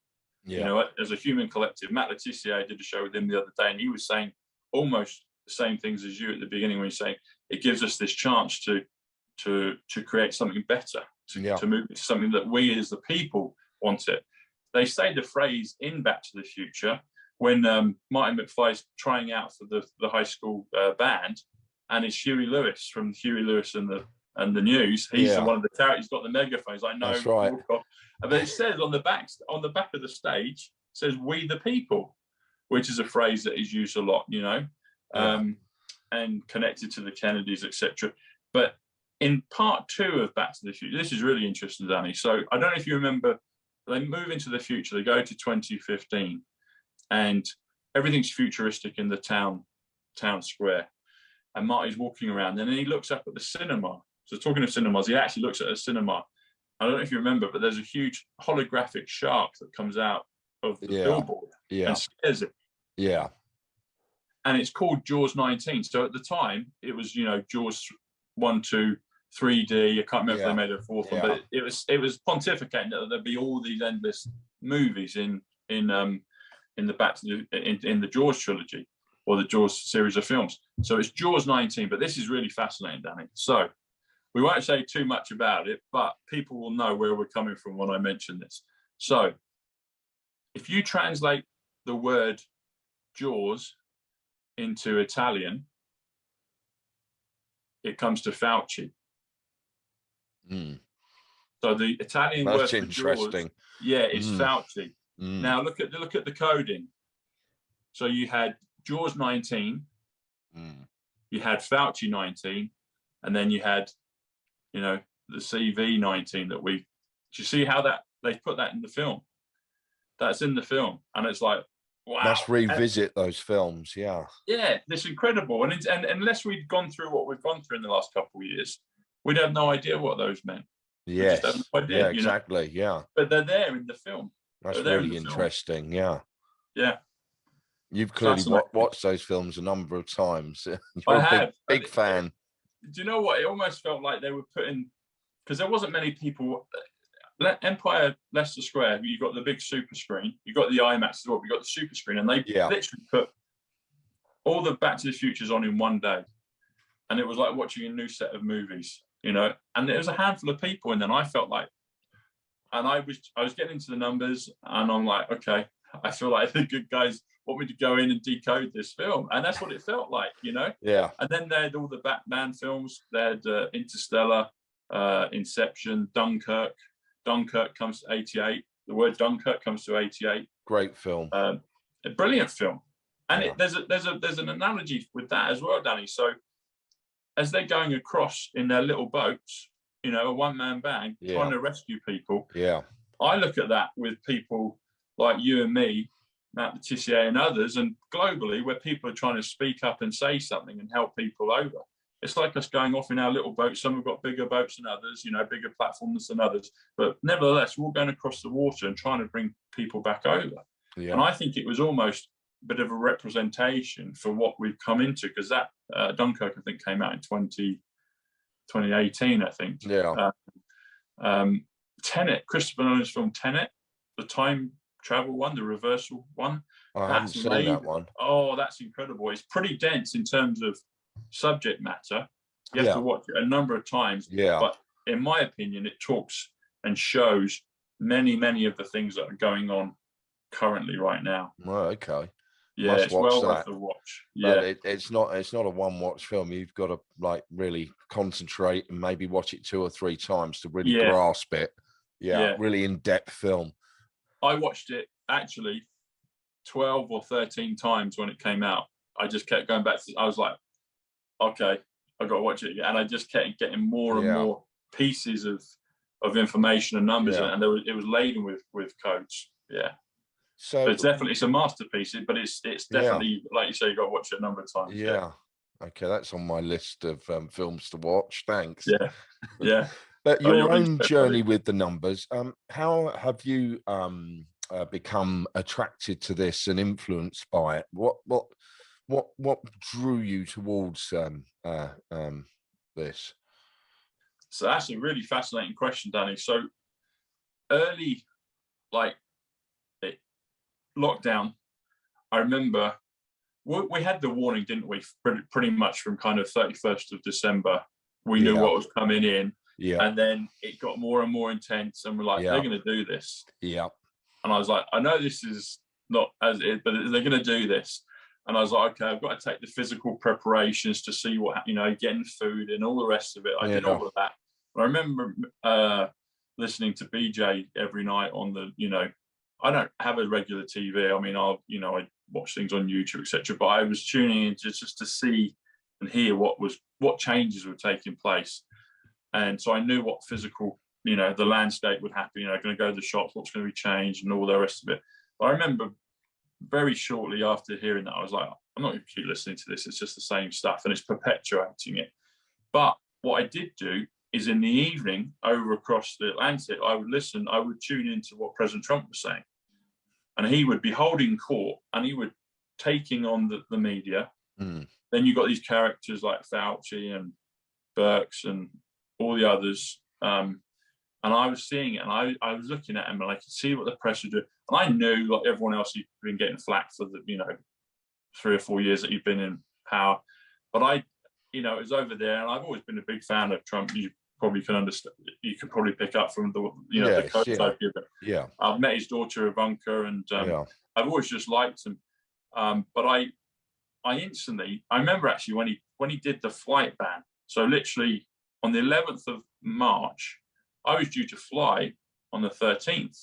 Yeah. As a human collective. Matt Letitia, I did a show with him the other day, and he was saying almost the same things as you at the beginning when he's saying it gives us this chance to create something better, to move to something that we as the people want it. They say the phrase in Back to the Future when Martin McFly's trying out for the high school band, and it's Huey Lewis from Huey Lewis and the News. He's one of the characters. He's got the megaphone. He's like, "No, that's right." But it says on the back of the stage, it says "We the people," which is a phrase that is used a lot, and connected to the Kennedys, etc. But in part 2 of Back to the Future, this is really interesting, Danny. So I don't know if you remember, they move into the future. They go to 2015, and everything's futuristic in the town square. And Marty's walking around, and then he looks up at the cinema. So talking of cinemas, he actually looks at a cinema. I don't know if you remember, but there's a huge holographic shark that comes out of the billboard and scares it. Yeah. And it's called Jaws 19. So at the time, it was, Jaws 1, 2, 3D. I can't remember if they made a 4th one, but it was pontificating that there'd be all these endless movies in the Jaws trilogy, or the Jaws series of films. So it's Jaws 19, but this is really fascinating, Danny. So we won't say too much about it, but people will know where we're coming from when I mention this. So if you translate the word Jaws into Italian, it comes to Fauci. So the Italian word for Jaws, is Fauci. Now look at the coding. So you had Jaws 19, you had Fauci 19, and then you had, the CV 19 that do you see how that they put that in the film? That's in the film, and it's like, wow. Let's revisit those films, Yeah, it's incredible. And unless we'd gone through what we've gone through in the last couple of years, we'd have no idea what those meant. Yes, no idea, exactly, But they're there in the film. That's really interesting, Yeah. You've clearly watched those films a number of times. You're a big fan. Do you know what? It almost felt like they were putting, because there wasn't many people. Empire Leicester Square, you got the big super screen, you got the IMAX as well, you got the super screen, and they literally put all the Back to the Futures on in one day, and it was like watching a new set of movies, And there was a handful of people, and then I felt like, and I was getting into the numbers, and I'm like, okay, I feel like the good guys want me to go in and decode this film, and that's what it felt like, Yeah. And then they had all the Batman films. They had Interstellar, Inception, Dunkirk. Dunkirk comes to 88. The word Dunkirk comes to 88. Great film. A brilliant film. And there's an analogy with that as well, Danny. So as they're going across in their little boats, you know, a one-man band trying to rescue people. Yeah. I look at that with people like you and me, Matt Letitia and others, and globally, where people are trying to speak up and say something and help people over. It's like us going off in our little boats. Some have got bigger boats than others, you know, bigger platforms than others. But nevertheless, we're all going across the water and trying to bring people back over. Yeah. And I think it was almost a bit of a representation for what we've come into, because that Dunkirk, I think, came out in 2018, I think. Yeah. Tenet, Christopher Nolan's film Tenet, the time travel one, the reversal one. I haven't seen that one. Oh, that's incredible. It's pretty dense in terms of subject matter. You have to watch it a number of times. Yeah. But in my opinion, it talks and shows many of the things that are going on currently right now. Oh, okay. Yeah, it's well worth a watch. Yeah, but it's not a one-watch film. You've got to like really concentrate and maybe watch it 2 or 3 times to really grasp it. Yeah, really in-depth film. I watched it actually 12 or 13 times when it came out. I just kept going back to, I was like, okay, I got to watch it again. And I just kept getting more and more pieces of information and numbers, and it was laden with codes. Yeah. So it's a masterpiece, but it's definitely, like you say, you got to watch it a number of times. Yeah. Okay, that's on my list of films to watch. Thanks. Yeah. Yeah. But your own journey with the numbers, how have you become attracted to this and influenced by it? What drew you towards this? So that's a really fascinating question, Danny. So early, like lockdown, I remember we had the warning, didn't we? Pretty much from kind of 31st of December, we knew what was coming in. Yeah. And then it got more and more intense, and we're like, they're going to do this. Yeah. And I was like, I know this is not as it, but they're going to do this. And I was like, okay, I've got to take the physical preparations to see what, you know, getting food and all the rest of it. I did all of that. And I remember listening to BJ every night on the, you know, I don't have a regular TV. I mean, I watch things on YouTube, etc. But I was tuning in just to see and hear what changes were taking place. And so I knew what physical, you know, the landscape would happen, you know, going to go to the shops, what's going to be changed and all the rest of it. But I remember very shortly after hearing that, I was like, I'm not going to keep listening to this. It's just the same stuff, and it's perpetuating it. But what I did do is in the evening over across the Atlantic, I would tune into what President Trump was saying. And he would be holding court and he would taking on the media. Mm. Then you got these characters like Fauci and Birx and all the others. And I was seeing it, and I was looking at him, and I could see what the press would do. And I knew, like everyone else, he'd been getting flack for the, you know, 3 or 4 years that he'd been in power. But you know, it was over there, and I've always been a big fan of Trump. You probably can understand. You can probably pick up from the, you know, the coach I give it. Yeah, I've met his daughter Ivanka, and I've always just liked him. But I instantly, I remember actually when he did the flight ban. So literally on the 11th of March, I was due to fly on the 13th.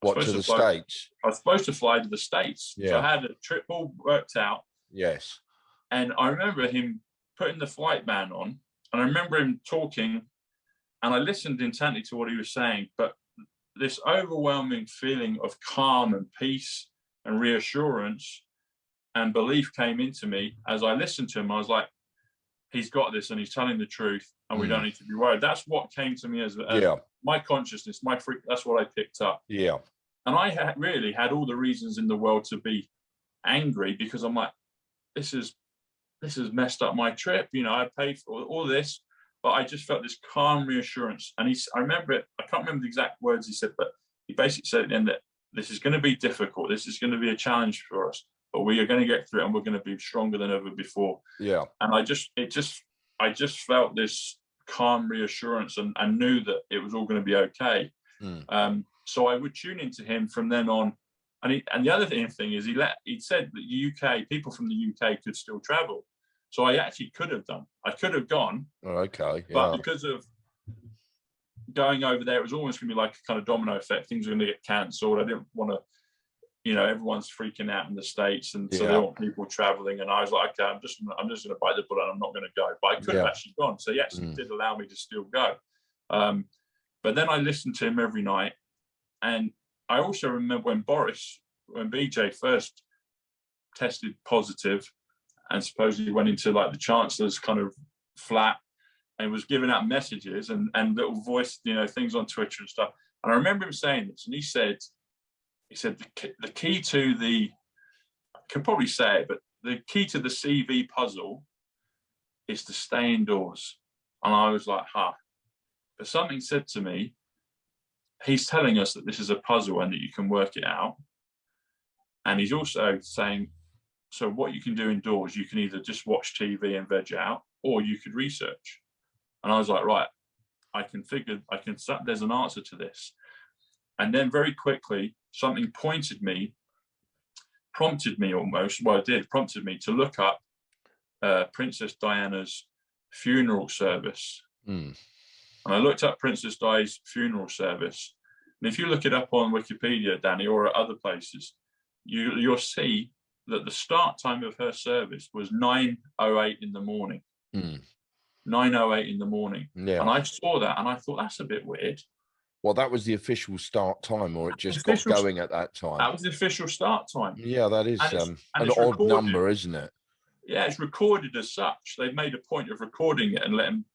What, to the States? I was supposed to fly to the States. Yeah. So I had a trip all worked out. Yes. And I remember him putting the flight ban on, and I remember him talking, and I listened intently to what he was saying, but this overwhelming feeling of calm and peace and reassurance and belief came into me as I listened to him. I was like, he's got this, and he's telling the truth, and we don't need to be worried. That's what came to me as my consciousness, my freak. That's what I picked up. Yeah. And I really had all the reasons in the world to be angry, because I'm like, this has messed up my trip. You know, I paid for all this, but I just felt this calm reassurance. And I remember it. I can't remember the exact words he said, but he basically said at the end that this is going to be difficult. This is going to be a challenge for us, but we are going to get through it, and we're going to be stronger than ever before. Yeah. And I just felt this calm reassurance, and knew that it was all going to be okay. So I would tune into him from then on. And the other thing is he said that the UK, people from the UK could still travel. So I actually could have done. I could have gone. Oh, okay. Yeah. But because of going over there, it was almost going to be like a kind of domino effect. Things were going to get cancelled. I didn't want to, you know, everyone's freaking out in the States, and so they want people traveling. And I was like, okay, I'm just going to bite the bullet, and I'm not going to go. But I could have actually gone. So he actually did allow me to still go. But then I listened to him every night. And I also remember when BJ first tested positive and supposedly went into like the Chancellor's kind of flat and was giving out messages and little voice, things on Twitter and stuff. And I remember him saying this, and he said the key to I can probably say it, but the key to the CV puzzle is to stay indoors. And I was like, but something said to me, he's telling us that this is a puzzle and that you can work it out. And he's also saying, so what you can do indoors, you can either just watch TV and veg out, or you could research. And I was like, right, there's an answer to this. And then very quickly, something prompted me to look up Princess Diana's funeral service. And I looked up Princess Di's funeral service. And if you look it up on Wikipedia, Danny, or at other places, you'll see that the start time of her service was 9:08 in the morning. 9:08 in the morning. Yeah. And I saw that and I thought, that's a bit weird. Well, that was the official start time, or it just got going at that time? That was the official start time. Yeah, that is an odd number, isn't it? Yeah, it's recorded as such. They've made a point of recording it and letting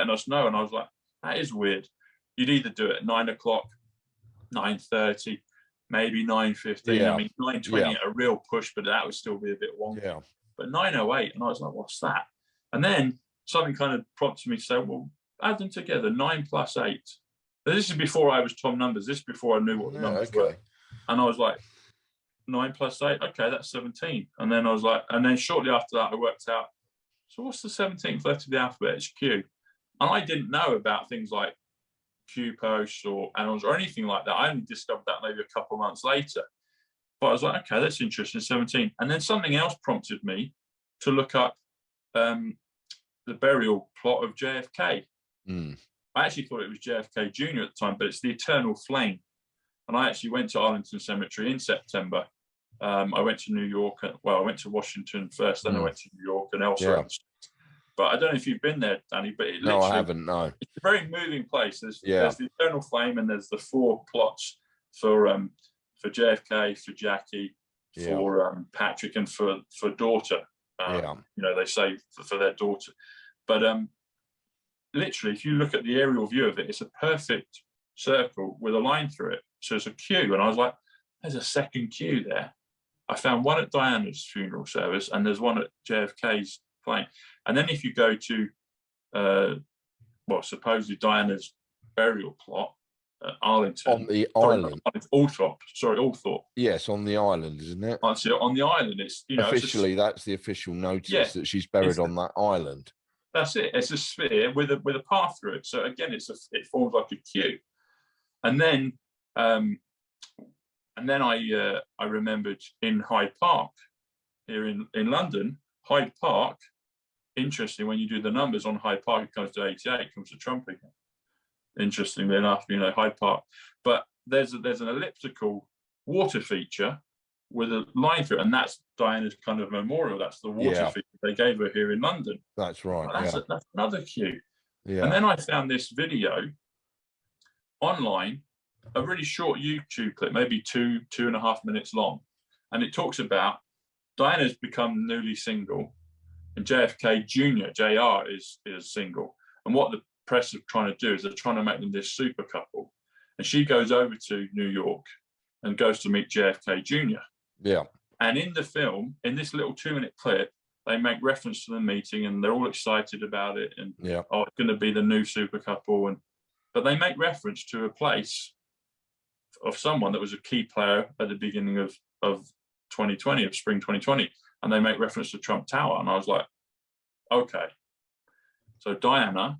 us know. And I was like, that is weird. You'd either do it at 9 o'clock, 9:30, maybe 9:15. Yeah. I mean, 9:20 at a real push, but that would still be a bit wonky. Yeah. But 9:08, and I was like, what's that? And then something kind of prompted me to say, well, add them together, 9 plus 8. But this is before I was Tom Numbers. This is before I knew what the numbers were. And I was like, 9 plus 8, okay, that's 17. And then I was like, and then shortly after that, I worked out, so what's the 17th letter of the alphabet? It's Q. And I didn't know about things like Q posts or annals or anything like that. I only discovered that maybe a couple of months later. But I was like, okay, that's interesting, 17. And then something else prompted me to look up the burial plot of JFK. I actually thought it was JFK Jr. at the time, but it's the Eternal Flame. And I actually went to Arlington Cemetery in September. I went to New York. I went to Washington first, then I went to New York and elsewhere. Yeah. But I don't know if you've been there, Danny, but no, I haven't, no. It's a very moving place. There's the Eternal Flame and there's the 4 plots for JFK, for Jackie, for Patrick and for daughter. They say for their daughter. But literally, if you look at the aerial view of it, it's a perfect circle with a line through it. So it's a queue. And I was like, there's a second queue there. I found one at Diana's funeral service and there's one at JFK's plane. And then if you go to, supposedly Diana's burial plot at Arlington. On the island. Althorpe. Yes, on the island, isn't it? On the island. It's, officially, that's the official notice that she's buried on that island. That's it. It's a sphere with a path through it. So again, it forms like a queue. And then I remembered in Hyde Park here in London, Hyde Park. Interesting, when you do the numbers on Hyde Park, it comes to 88. It comes to Trump again. Interestingly enough, Hyde Park. But there's an elliptical water feature with a line through it, and that's Diana's kind of memorial. That's the water feature they gave her here in London. That's right. That's another queue. Yeah. And then I found this video online, a really short YouTube clip, maybe 2.5 minutes long, and it talks about Diana's become newly single, and JFK Jr. JR is single, and what the press are trying to do is they're trying to make them this super couple, and she goes over to New York and goes to meet JFK Jr. Yeah. And in the film, in this little 2-minute clip, they make reference to the meeting and they're all excited about it. And, it's going to be the new super couple. But they make reference to a place of someone that was a key player at the beginning of 2020, of spring 2020. And they make reference to Trump Tower. And I was like, okay. So Diana,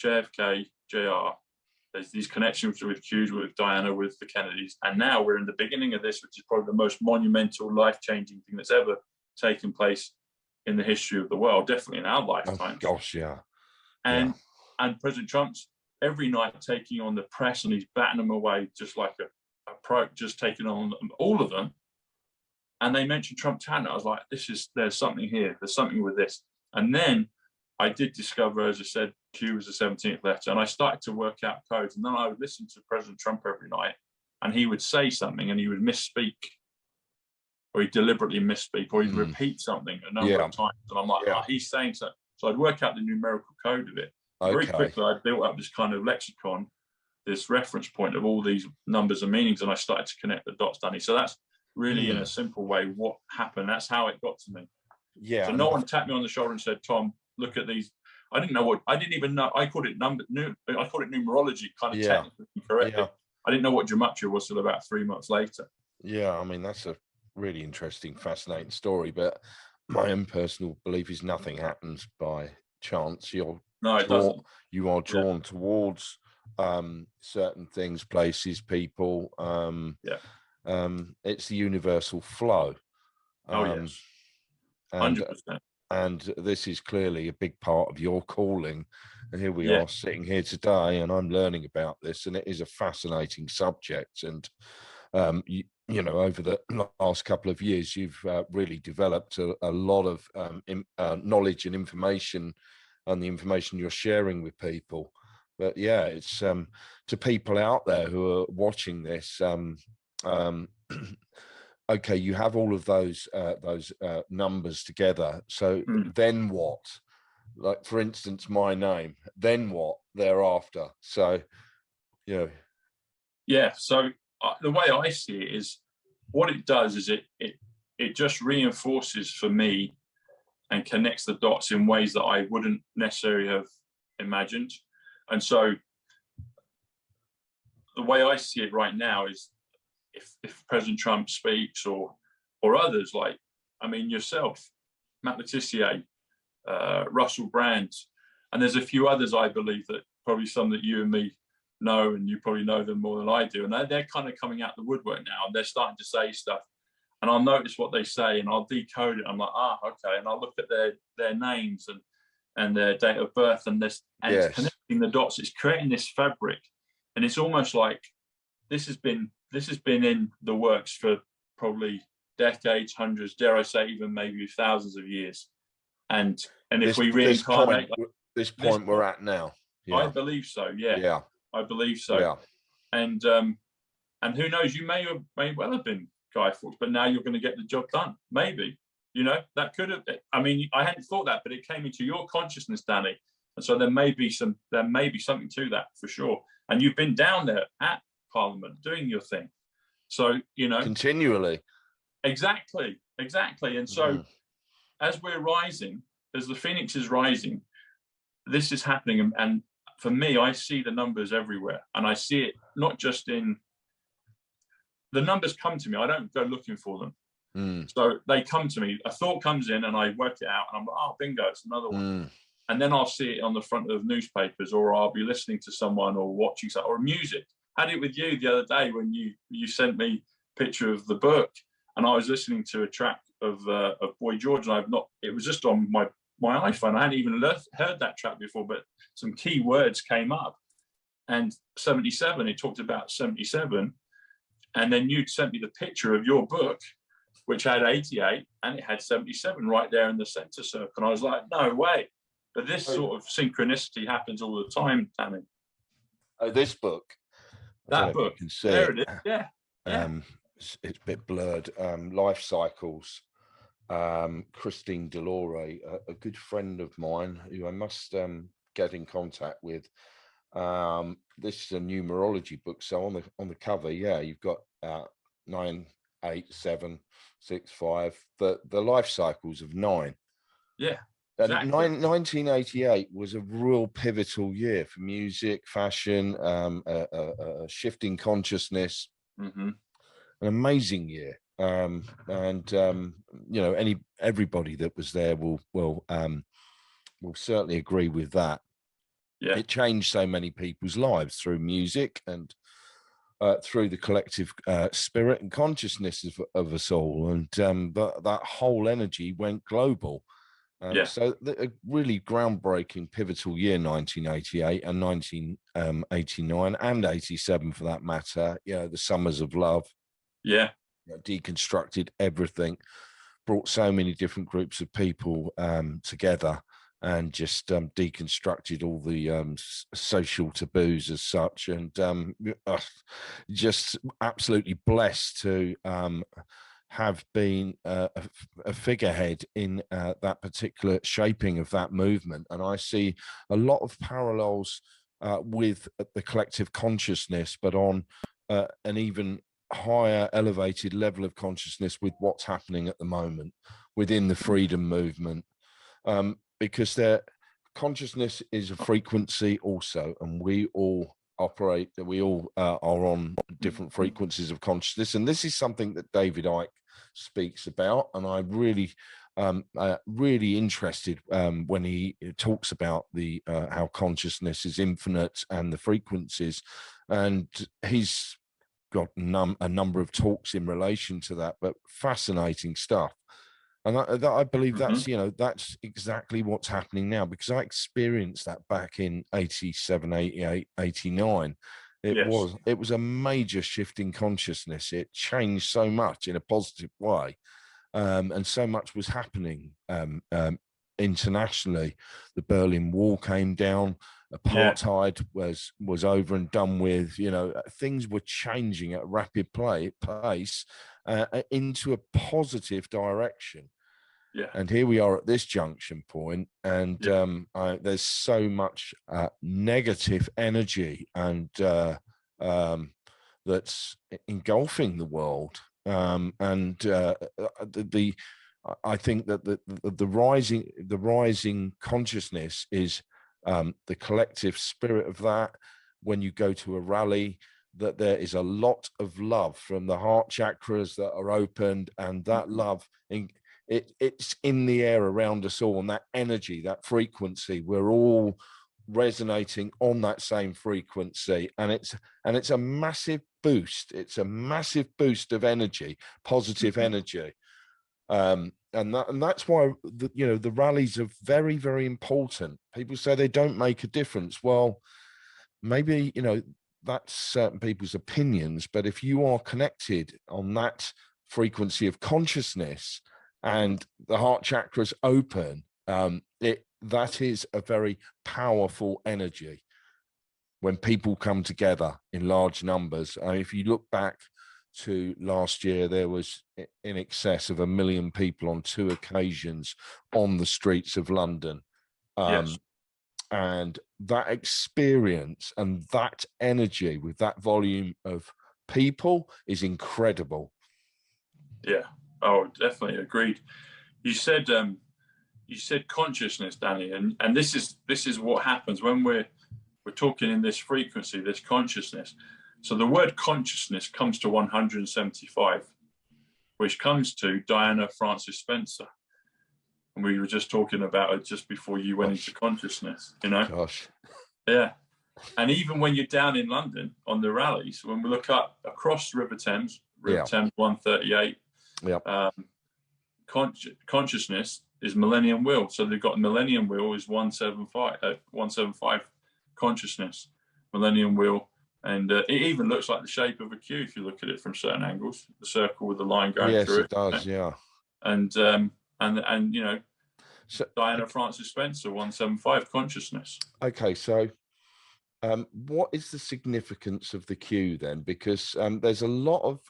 JFK, JR, there's these connections with Hughes, with Diana, with the Kennedys. And now we're in the beginning of this, which is probably the most monumental, life-changing thing that's ever taken place in the history of the world, definitely in our lifetime. Oh, gosh, yeah. And President Trump's every night taking on the press, and he's batting them away just like a pro, just taking on all of them. And they mentioned Trump Tower. I was like, there's something here. There's something with this. And then I did discover, as I said, Q was the 17th letter, and I started to work out codes. And then I would listen to President Trump every night, and he would say something, and he would misspeak, or he'd deliberately misspeak, or he'd repeat something a number of times. And I'm like, oh, he's saying so. So I'd work out the numerical code of it. Very quickly, I built up this kind of lexicon, this reference point of all these numbers and meanings, and I started to connect the dots, Danny. So that's really, in a simple way, what happened. That's how it got to me. Yeah. So no one tapped me on the shoulder and said, Tom, look at these. I didn't even know. I called it numerology, kind of technically correctly. I didn't know what gematria was till about 3 months later. Yeah, I mean, that's a really interesting, fascinating story. But my own personal belief is nothing happens by chance. You are drawn towards certain things, places, people. It's the universal flow. Yes. 100%. And this is clearly a big part of your calling. And here we are sitting here today, and I'm learning about this, and it is a fascinating subject. And you know, over the last couple of years, you've really developed a lot of knowledge and information, and the information you're sharing with people. But yeah, it's to people out there who are watching this. Okay, you have all of those numbers together. So then what? Like, for instance, my name. Then what thereafter? So, you know. Yeah. So the way I see it is, what it does is it just reinforces for me and connects the dots in ways that I wouldn't necessarily have imagined. And so the way I see it right now is, if President Trump speaks, or others, like, I mean, yourself, Matt Letitia, Russell Brand, and there's a few others, I believe, that probably some that you and me know, and you probably know them more than I do, and they're kind of coming out the woodwork now, and they're starting to say stuff, and I'll notice what they say, and I'll decode it. I'm like, okay, and I'll look at their names and their date of birth, and it's connecting the dots. It's creating this fabric, and it's almost like this has been in the works for probably decades, hundreds, dare I say, even maybe thousands of years. And if we reincarnate this point we're at now, I believe so. Yeah, I believe so. Yeah. And who knows? You may well have been Guy Fawkes, but now you're going to get the job done. Maybe, you know, that could have. I mean, I hadn't thought that, but it came into your consciousness, Danny. And so there may be something to that for sure. And you've been down there at Parliament doing your thing, so you know, continually. Exactly. And so as we're rising, as the phoenix is rising, this is happening, and for me, I see the numbers everywhere, and I see it not just in the numbers come to me. I don't go looking for them. So they come to me. A thought comes in, and I work it out, and I'm like, oh, bingo, it's another one. And then I'll see it on the front of newspapers, or I'll be listening to someone, or watching something, or music. I had it with you the other day when you sent me a picture of the book, and I was listening to a track of Boy George, and it was just on my iPhone. I hadn't even heard that track before, but some key words came up, and 77, it talked about 77, and then you sent me the picture of your book, which had 88, and it had 77 right there in the center circle, and I was like, no way. But this sort of synchronicity happens all the time, Danny. Oh, this book. That book. You can see there it is. Yeah. It's a bit blurred. Life Cycles. Christine Delore, a good friend of mine who I must get in contact with. This is a numerology book. So on the cover, you've got 9, 8, 7, 6, 5. The life cycles of 9. Yeah. Exactly. 1988 was a real pivotal year for music, fashion, a shifting consciousness. An amazing year, and you know, everybody that was there will certainly agree with that. Yeah, it changed so many people's lives through music and through the collective spirit and consciousness of us all, and that whole energy went global. So a really groundbreaking, pivotal year, 1988 and 1989 and 87 for that matter. You know, the Summers of Love. Yeah. You know, deconstructed everything, brought so many different groups of people together. and just deconstructed all the social taboos as such, and just absolutely blessed to have been a figurehead in that particular shaping of that movement. And I see a lot of parallels with the collective consciousness, but on an even higher elevated level of consciousness with what's happening at the moment within the freedom movement. Because their consciousness is a frequency also, and we all operate, we all are on different frequencies of consciousness. And this is something that David Icke speaks about, and I'm really really interested when he talks about the how consciousness is infinite and the frequencies, and he's got a number of talks in relation to that, but fascinating stuff. And I believe that's, you know, that's exactly what's happening now, because I experienced that back in 87, 88, 89. It was a major shift in consciousness. It changed so much in a positive way. And so much was happening internationally. The Berlin Wall came down, apartheid was over and done with. You know, things were changing at a rapid pace into a positive direction. And here we are at this junction point, and there's so much negative energy and that's engulfing the world. I think that the rising consciousness is the collective spirit of that. When you go to a rally, that there is a lot of love from the heart chakras that are opened, and that love it's in the air around us all, and that energy, that frequency, we're all resonating on that same frequency, and it's a massive boost. It's a massive boost of energy, positive energy, and that's why the rallies are very, very important. People say they don't make a difference. Well, maybe that's certain people's opinions, but if you are connected on that frequency of consciousness and the heart chakras open, that is a very powerful energy when people come together in large numbers. If you look back to last year, there was in excess of 1 million people on 2 occasions on the streets of London. And that experience and that energy with that volume of people is incredible. Yeah. Oh, definitely agreed. You said consciousness, Danny, and this is what happens when we're talking in this frequency, this consciousness. So the word consciousness comes to 175, which comes to Diana Frances Spencer, and we were just talking about it just before you went into consciousness. Yeah. And even when you're down in London on the rallies, when we look up across River Thames 138. Consciousness is Millennium Wheel. So they've got Millennium Wheel is 175 consciousness, Millennium Wheel. And it even looks like the shape of a Q if you look at it from certain angles, the circle with the line going through it. Yes, it does, yeah. And so, Diana Frances Spencer, 175 consciousness. Okay, so what is the significance of the Q then? Because there's a lot of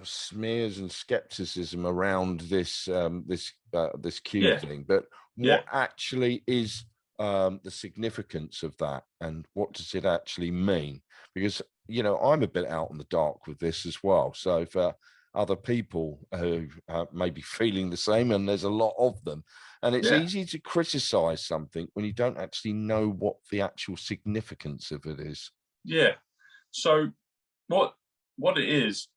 smears and skepticism around this Q thing, but what actually is the significance of that, and what does it actually mean? Because I'm a bit out in the dark with this as well. So for other people who may be feeling the same, and there's a lot of them, and it's easy to criticize something when you don't actually know what the actual significance of it is. Yeah. So what it is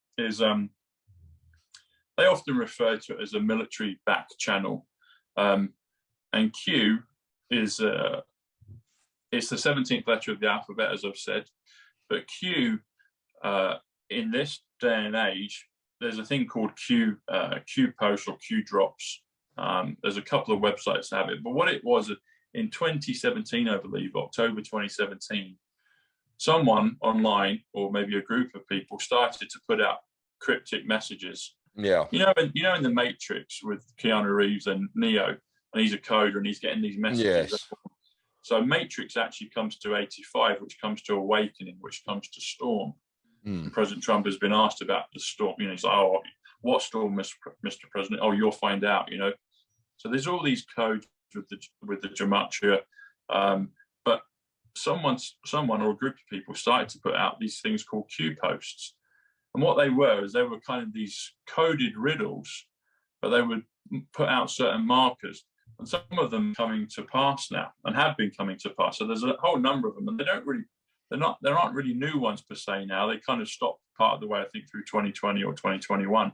they often refer to it as a military back channel, and Q is it's the 17th letter of the alphabet, as I've said. But Q in this day and age, there's a thing called Q posts or Q drops. There's a couple of websites that have it, but what it was in 2017, I believe, October 2017, someone online, or maybe a group of people, started to put out cryptic messages Yeah. In the Matrix with Keanu Reeves and Neo, and he's a coder and he's getting these messages. Yes. So Matrix actually comes to 85, which comes to Awakening, which comes to Storm. And President Trump has been asked about the storm. He's like, "Oh, what storm, Mr. President? Oh, you'll find out." So there's all these codes with the gematria, but someone or a group of people started to put out these things called Q posts, and what they were kind of these coded riddles, but they would put out certain markers, and some of them coming to pass now and have been coming to pass. So there's a whole number of them, and there aren't really new ones per se now. They kind of stopped part of the way, I think, through 2020 or 2021,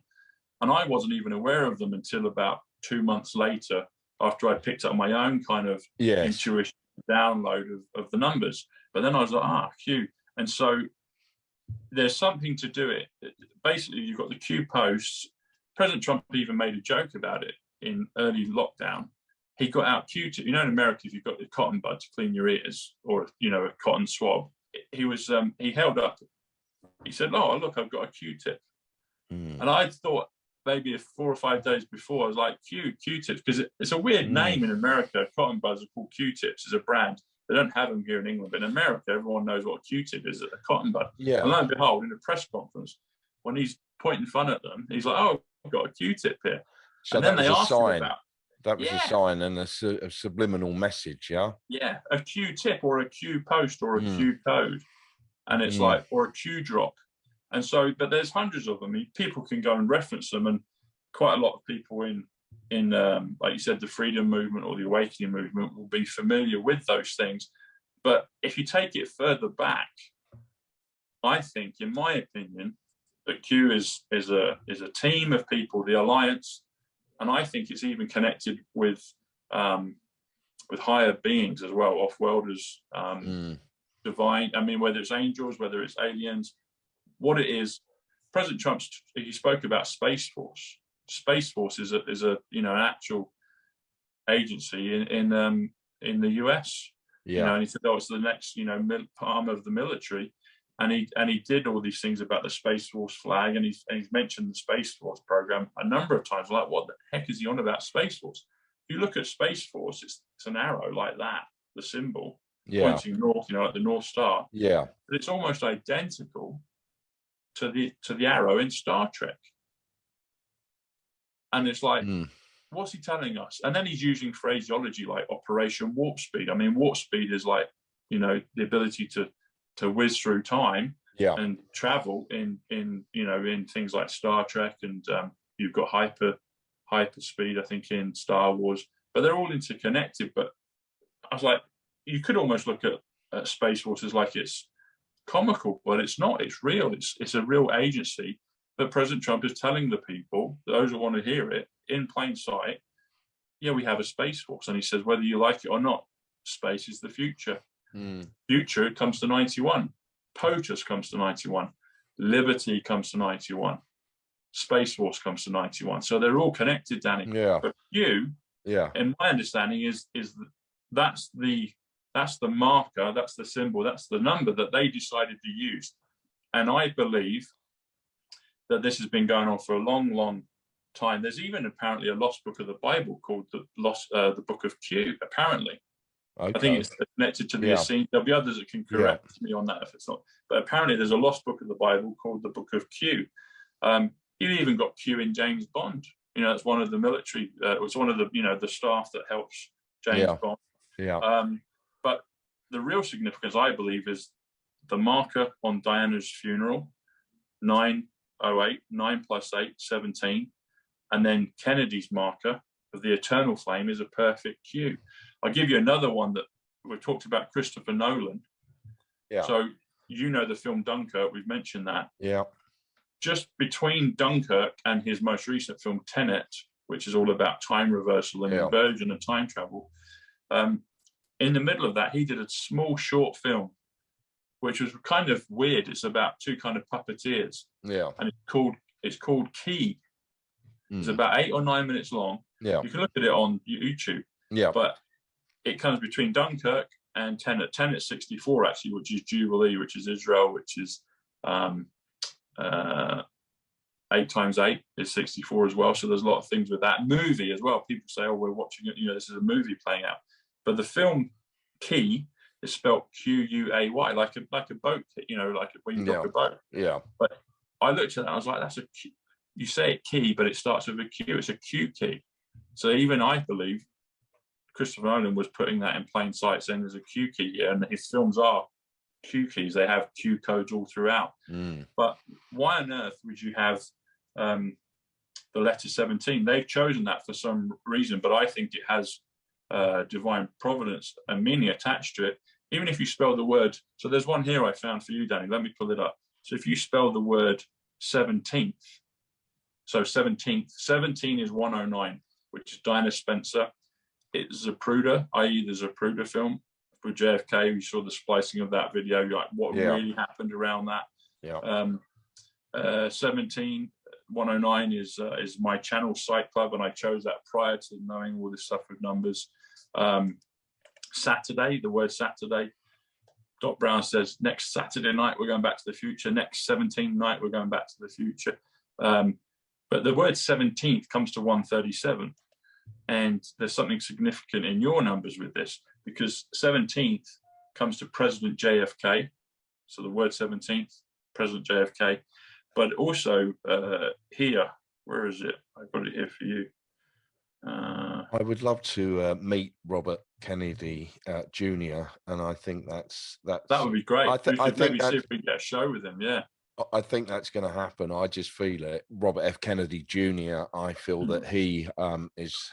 and I wasn't even aware of them until about 2 months later, after I picked up my own kind of intuition download of the numbers. But then I was like, Q. And so there's something to do it. Basically, you've got the Q posts. President Trump even made a joke about it in early lockdown. He got out Q-tip. In America, if you've got the cotton bud to clean your ears, or a cotton swab, he held up. He said, "Oh, look, I've got a Q-tip." And I thought maybe 4 or 5 days before, I was like, Q-tips, because it's a weird name in America. Cotton buds are called Q-tips as a brand. They don't have them here in England, but in America, everyone knows what a Q-tip is, a cotton bud. Yeah. And lo and behold, in a press conference, when he's pointing fun at them, he's like, "Oh, I've got a Q-tip here." So and then they asked him about that was a sign and a subliminal message, yeah? Yeah, a Q-tip or a Q post or a Q code. And it's like, or a Q drop. And so, but there's hundreds of them. People can go and reference them, and quite a lot of people in like you said, the freedom movement or the awakening movement will be familiar with those things. But if you take it further back, I think, in my opinion, that Q is a team of people, the alliance, and I think it's even connected with higher beings as well, off-worlders, divine. I mean, whether it's angels, whether it's aliens, what it is. President Trump, he spoke about Space Force. Space Force is an actual agency in the US. Yeah. And he said, "Oh, it's the next arm of the military." And he did all these things about the Space Force flag, and he's mentioned the Space Force program a number of times. Like, what the heck is he on about Space Force? If you look at Space Force, it's an arrow like that, the symbol pointing north, like the North Star. Yeah. But it's almost identical to the arrow in Star Trek. And it's like, what's he telling us? And then he's using phraseology like Operation Warp Speed. I mean, warp speed is like, the ability to whiz through time and travel in things like Star Trek, and you've got hyper speed, I think, in Star Wars, but they're all interconnected. But I was like, you could almost look at Space Force as like it's comical, but it's not. It's real. It's a real agency that President Trump is telling the people, those who want to hear it, in plain sight, we have a Space Force. And he says, whether you like it or not, space is the future. Future comes to 91. POTUS comes to 91. Liberty comes to 91. Space Force comes to 91. So they're all connected, Danny. Yeah. But in my understanding, is that's the marker, that's the symbol, that's the number that they decided to use. And I believe that this has been going on for a long, long time. There's even apparently a lost book of the Bible called the Book of Q, apparently. Okay. I think it's connected to the Essene. There'll be others that can correct me on that if it's not. But apparently there's a lost book of the Bible called the Book of Q. You even got Q in James Bond. It's one of the military. It was one of the the staff that helps James Bond. Yeah. But the real significance, I believe, is the marker on Diana's funeral, 908, 9 + 8, 17, and then Kennedy's marker of the eternal flame is a perfect Q. I'll give you another one that we've talked about, Christopher Nolan. Yeah. So the film Dunkirk, we've mentioned that. Yeah. Just between Dunkirk and his most recent film Tenet, which is all about time reversal and inversion and time travel, in the middle of that, he did a small short film, which was kind of weird. It's about two kind of puppeteers. Yeah. And it's called Key. It's about 8 or 9 minutes long. Yeah. You can look at it on YouTube. Yeah. But it comes between Dunkirk and Tenet. Tenet 64, actually, which is Jubilee, which is Israel, which is 8 times 8 is 64 as well. So there's a lot of things with that. Movie as well. People say, oh, we're watching it, this is a movie playing out. But the film key is spelled Q-U-A-Y, like a boat, like when you dock a boat. Yeah. But I looked at that, I was like, that's a Q. You say it key, but it starts with a Q. It's a Q key. So even I believe Christopher Nolan was putting that in plain sight, saying there's a Q key here, and his films are Q keys. They have Q codes all throughout. But why on earth would you have the letter 17? They've chosen that for some reason, but I think it has divine providence and meaning attached to it. Even if you spell the word, so there's one here I found for you, Danny. Let me pull it up. So if you spell the word 17th, so 17th, 17 is 109, which is Diana Spencer. It's Zapruder, i.e. the Zapruder film for JFK. We saw the splicing of that video, like what really happened around that. 17, 109 is my channel, Psych Club, and I chose that prior to knowing all this stuff with numbers. Saturday, the word Saturday. Doc Brown says, next Saturday night, we're going back to the future. Next 17th night, we're going back to the future. But the word 17th comes to 137. And there's something significant in your numbers with this, because 17th comes to President JFK. So the word 17th, President JFK. But also here, where is it? I've got it here for you. I would love to meet Robert Kennedy Jr. And I think that would be great. I think maybe see if we can get a show with him. Yeah. I think that's going to happen. I just feel it. Robert F. Kennedy Jr., I feel that he is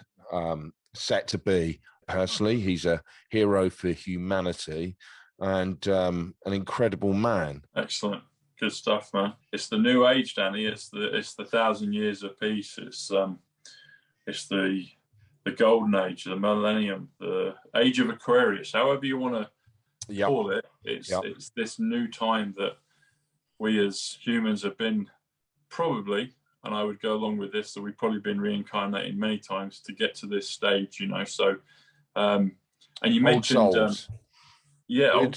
set to be, personally, he's a hero for humanity and an incredible man. Excellent. Good stuff, man. It's the new age, Danny. It's the 1,000 years of peace. It's the golden age, the millennium, the age of Aquarius, however you want to call it. It's this new time that we as humans have been probably, and I would go along with this, that we've probably been reincarnated many times to get to this stage, So, and you mentioned, old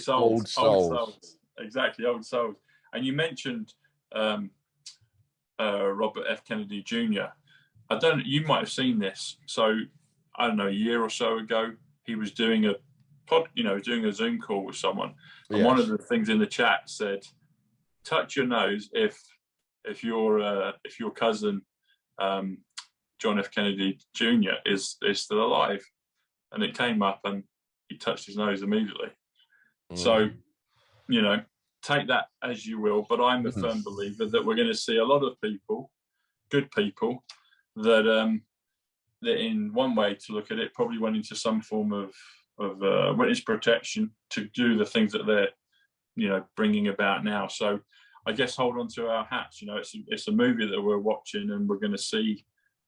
souls, exactly, old souls. And you mentioned Robert F. Kennedy Jr. You might have seen this. So, I don't know, a year or so ago, he was doing a doing a Zoom call with someone, and one of the things in the chat said, touch your nose if your cousin John F. Kennedy Jr. is still alive, and it came up and he touched his nose immediately. So, take that as you will, but I'm a firm believer that we're going to see a lot of people, good people, that in one way to look at it, probably went into some form of witness protection to do the things that they're bringing about now. So I guess hold on to our hats. It's a movie that we're watching, and we're going to see,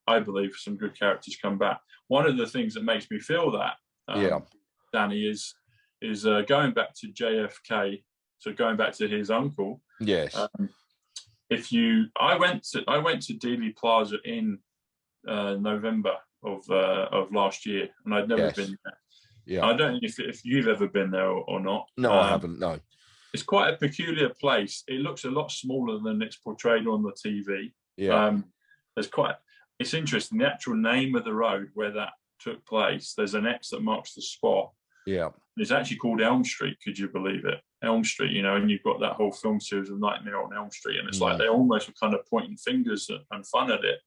I believe, some good characters come back. One of the things that makes me feel that, Danny, is going back to JFK. So going back to his uncle. Yes. I went to Dealey Plaza in November of last year, and I'd never been there. Yeah. I don't know if you've ever been there or not. No, I haven't. No. It's quite a peculiar place. It looks a lot smaller than it's portrayed on the TV. Yeah. It's interesting. The actual name of the road where that took place, there's an X that marks the spot. Yeah. It's actually called Elm Street. Could you believe it? Elm Street, and you've got that whole film series of Nightmare on Elm Street, and it's like they almost were kind of pointing fingers and fun at it.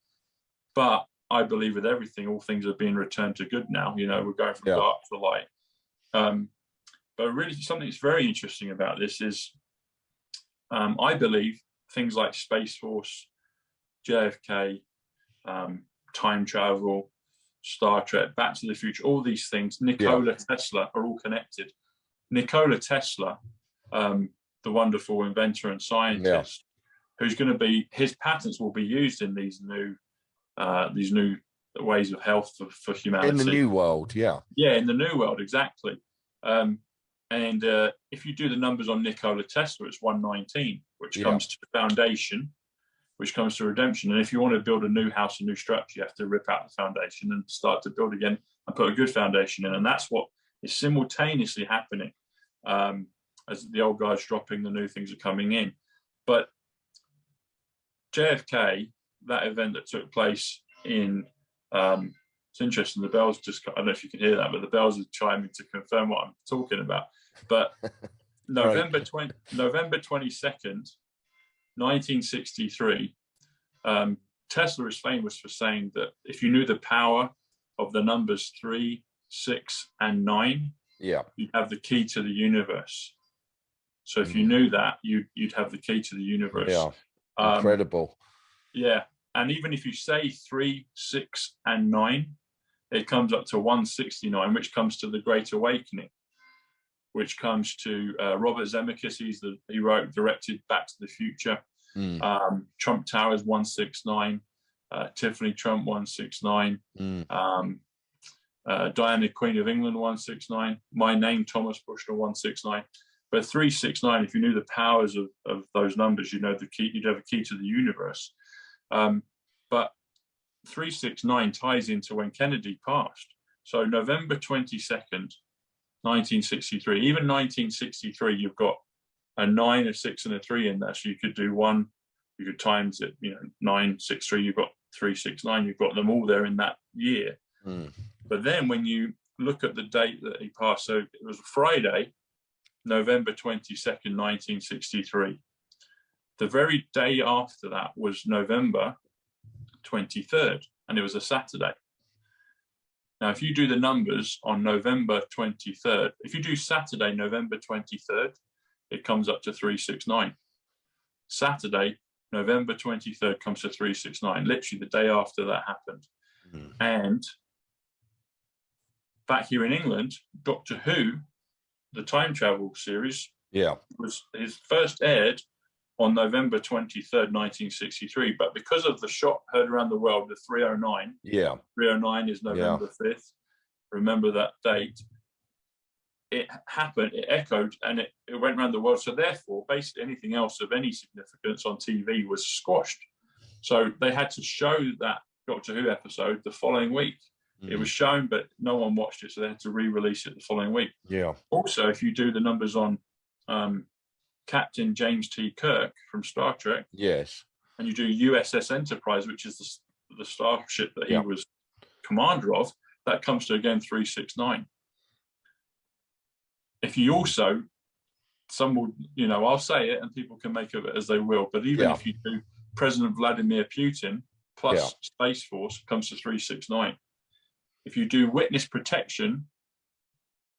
But I believe with everything, all things are being returned to good now. We're going from dark to light. But really, something that's very interesting about this is, I believe things like Space Force, JFK, time travel, Star Trek, Back to the Future, all these things, Nikola Tesla are all connected. Nikola Tesla, the wonderful inventor and scientist, who's going to be, his patents will be used in these new ways of health for humanity. In the new world, in the new world, exactly. And if you do the numbers on Nikola Tesla, it's 119, which comes to the foundation, which comes to redemption. And if you want to build a new house, a new structure, you have to rip out the foundation and start to build again and put a good foundation in. And that's what is simultaneously happening as the old guy's dropping, the new things are coming in. But JFK that event that took place in, it's interesting, the bells just, I don't know if you can hear that, but the bells are chiming to confirm what I'm talking about. But November 22nd, 1963, Tesla is famous for saying that if you knew the power of the numbers 3, 6, and 9, you'd have the key to the universe. So if you knew that, you'd have the key to the universe. Yeah, incredible. Yeah, and even if you say 3, 6, and 9, it comes up to 169, which comes to the Great Awakening, which comes to Robert Zemeckis. He wrote, directed Back to the Future. Trump Towers 169, Tiffany Trump 169, Diana Queen of England 169, my name Thomas Bushnell 169. But 369, if you knew the powers of those numbers, you know the key. You'd have a key to the universe. But 369 ties into when Kennedy passed. So November 22nd, 1963. Even 1963, you've got a 9, a 6, and a 3 in there. So you could do one. You could times it. 9, 6, 3. You've got 369. You've got them all there in that year. But then when you look at the date that he passed, so it was Friday, November 22nd, 1963. The very day after that was November 23rd, and it was a Saturday. Now, if you do the numbers on November 23rd, if you do Saturday, November 23rd, it comes up to 369. Saturday, November 23rd comes to 369, literally the day after that happened. And back here in England, Doctor Who, the time travel series, was his first aired on November 23rd, 1963. But because of the shot heard around the world, the 309, 309 is November 5th. Remember that date. It happened, it echoed, and it went around the world. So therefore, basically anything else of any significance on TV was squashed. So they had to show that Doctor Who episode the following week. It was shown, but no one watched it, so they had to re-release it the following week. Also, if you do the numbers on Captain James T. Kirk from Star Trek, and you do USS Enterprise, which is the starship that he was commander of, that comes to, again, 369. If you also, some will, I'll say it and people can make of it as they will, but even if you do President Vladimir Putin plus Space Force, it comes to 369. If you do witness protection,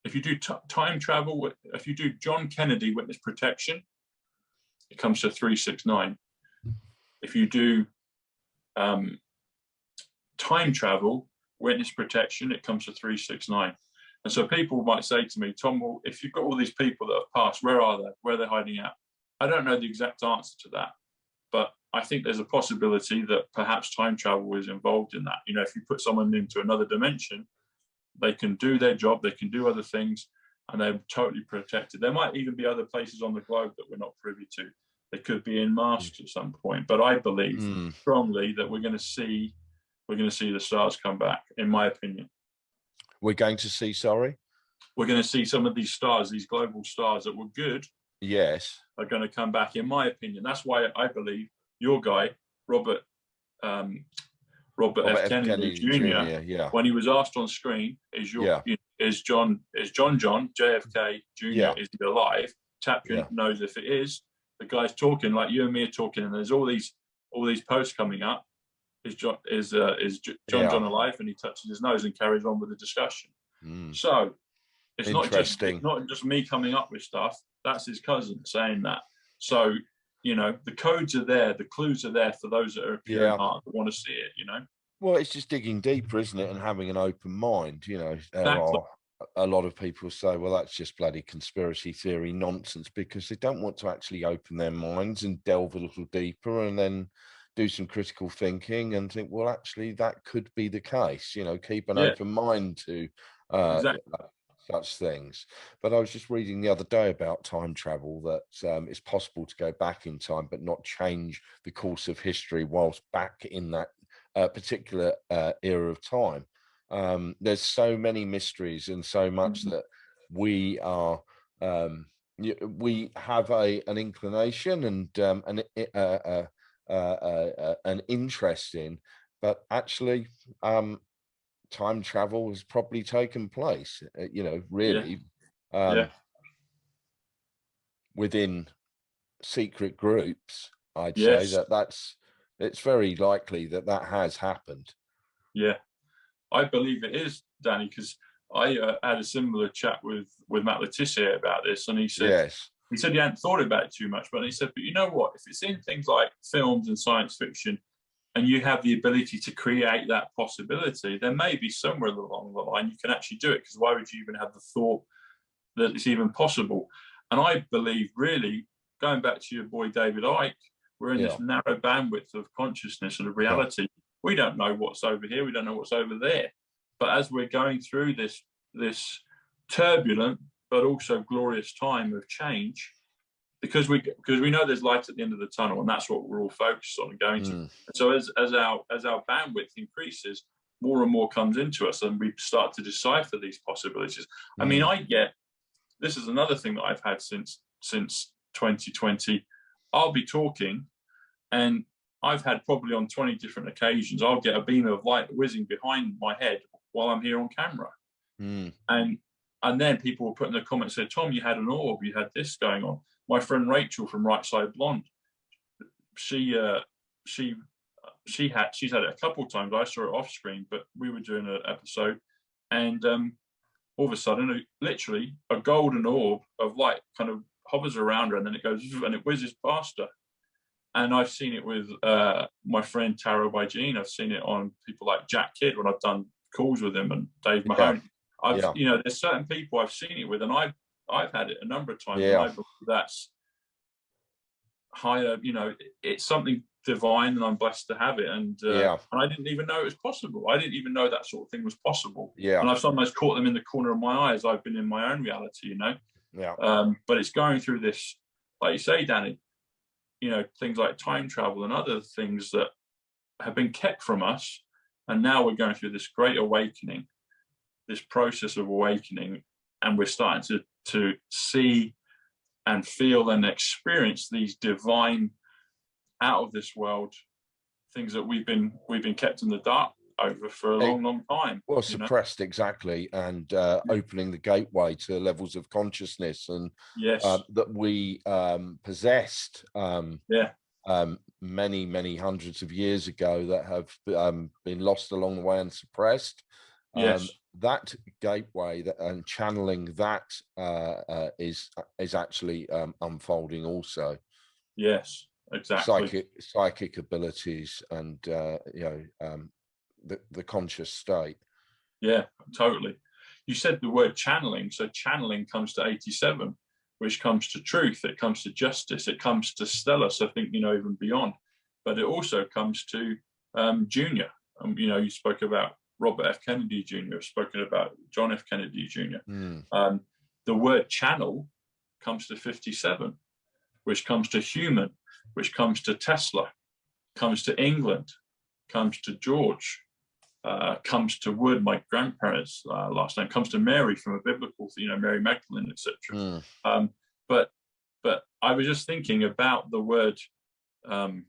if you do time travel, if you do John Kennedy witness protection, it comes to 369. If you do time travel witness protection, it comes to 369. And so people might say to me, Tom, well, if you've got all these people that have passed, where are they? Where are they hiding out? I don't know the exact answer to that, but I think there's a possibility that perhaps time travel is involved in that. If you put someone into another dimension, they can do their job, they can do other things, and they're totally protected. There might even be other places on the globe that we're not privy to. They could be in masks at some point. But I believe strongly that we're going to see the stars come back, in my opinion. We're going to see, We're going to see some of these stars, these global stars that were good, are going to come back, in my opinion. That's why I believe your guy, Robert F. Kennedy Jr. When he was asked on screen, is John JFK Jr. is he alive? Tap your nose if it is. The guy's talking like you and me are talking, and there's all these posts coming up. Is John alive? And he touches his nose and carries on with the discussion. So it's not just me coming up with stuff. That's his cousin saying that. So the codes are there, the clues are there for those that are pure in heart that want to see it. Well, it's just digging deeper, isn't it, and having an open mind. Exactly. A lot of people say, well, that's just bloody conspiracy theory nonsense, because they don't want to actually open their minds and delve a little deeper and then do some critical thinking and think, well, actually, that could be the case. Keep an open mind to such things. But I was just reading the other day about time travel, that it's possible to go back in time but not change the course of history whilst back in that particular era of time. There's so many mysteries and so much that we are we have an inclination and an interest in, but actually time travel has probably taken place, you know, Yeah. really, Yeah. within secret groups. I'd say Yes. that it's very likely that that has happened. Yeah. I believe it is, Danny, because I had a similar chat with Matt Letizia about this, and Yes. he said he hadn't thought about it too much, but he said, but you know what? If it's in things like films and science fiction, and you have the ability to create that possibility, there may be somewhere along the line you can actually do it. Because why would you even have the thought that it's even possible? And I believe, really, going back to your boy David Icke, we're in Yeah. this narrow bandwidth of consciousness and of Yeah. reality. We don't know what's over here. We don't know what's over there. But as we're going through this turbulent but also glorious time of change, because we know there's light at the end of the tunnel, and that's what we're all focused on and going to. And so as our bandwidth increases, more and more comes into us, and we start to decipher these possibilities. I mean, this is another thing that I've had since 2020. I'll be talking, and I've had probably on 20 different occasions, I'll get a beam of light whizzing behind my head while I'm here on camera. And then people will put in the comments, say, Tom, you had an orb, you had this going on. My friend Rachel from Right Side Blonde, she's had it a couple of times. I saw it off screen, but we were doing an episode, and all of a sudden, literally a golden orb of light kind of hovers around her, and then it goes and it whizzes past her. And I've seen it with my friend Taro by Gene. I've seen it on people like Jack Kidd when I've done calls with him, and Dave Mahoney. There's certain people I've seen it with, and I've had it a number of times, and I believe that's higher. It's something divine, and I'm blessed to have it. And I didn't even know it was possible. I didn't even know that sort of thing was possible. And I've sometimes caught them in the corner of my eyes. I've been in my own reality, but it's going through this, like you say, Danny, things like time travel and other things that have been kept from us, and now we're going through this great awakening, this process of awakening, and we're starting to see and feel and experience these divine, out of this world things that we've been kept in the dark over for a long time. Well, suppressed, exactly, and opening the gateway to levels of consciousness, and that we possessed many hundreds of years ago, that have been lost along the way and suppressed. That gateway and channeling that is actually unfolding also. Yes, exactly. Psychic abilities, and the conscious state. Yeah, totally. You said the word channeling. So channeling comes to 87, which comes to truth. It comes to justice. It comes to Stellus, I think, even beyond. But it also comes to Junior. You spoke about Robert F. Kennedy Jr., spoken about John F. Kennedy Jr. The word channel comes to 57, which comes to human, which comes to Tesla, comes to England, comes to George, comes to Wood, my grandparents' last name, comes to Mary from a biblical, Mary Magdalene, etc. But I was just thinking about the word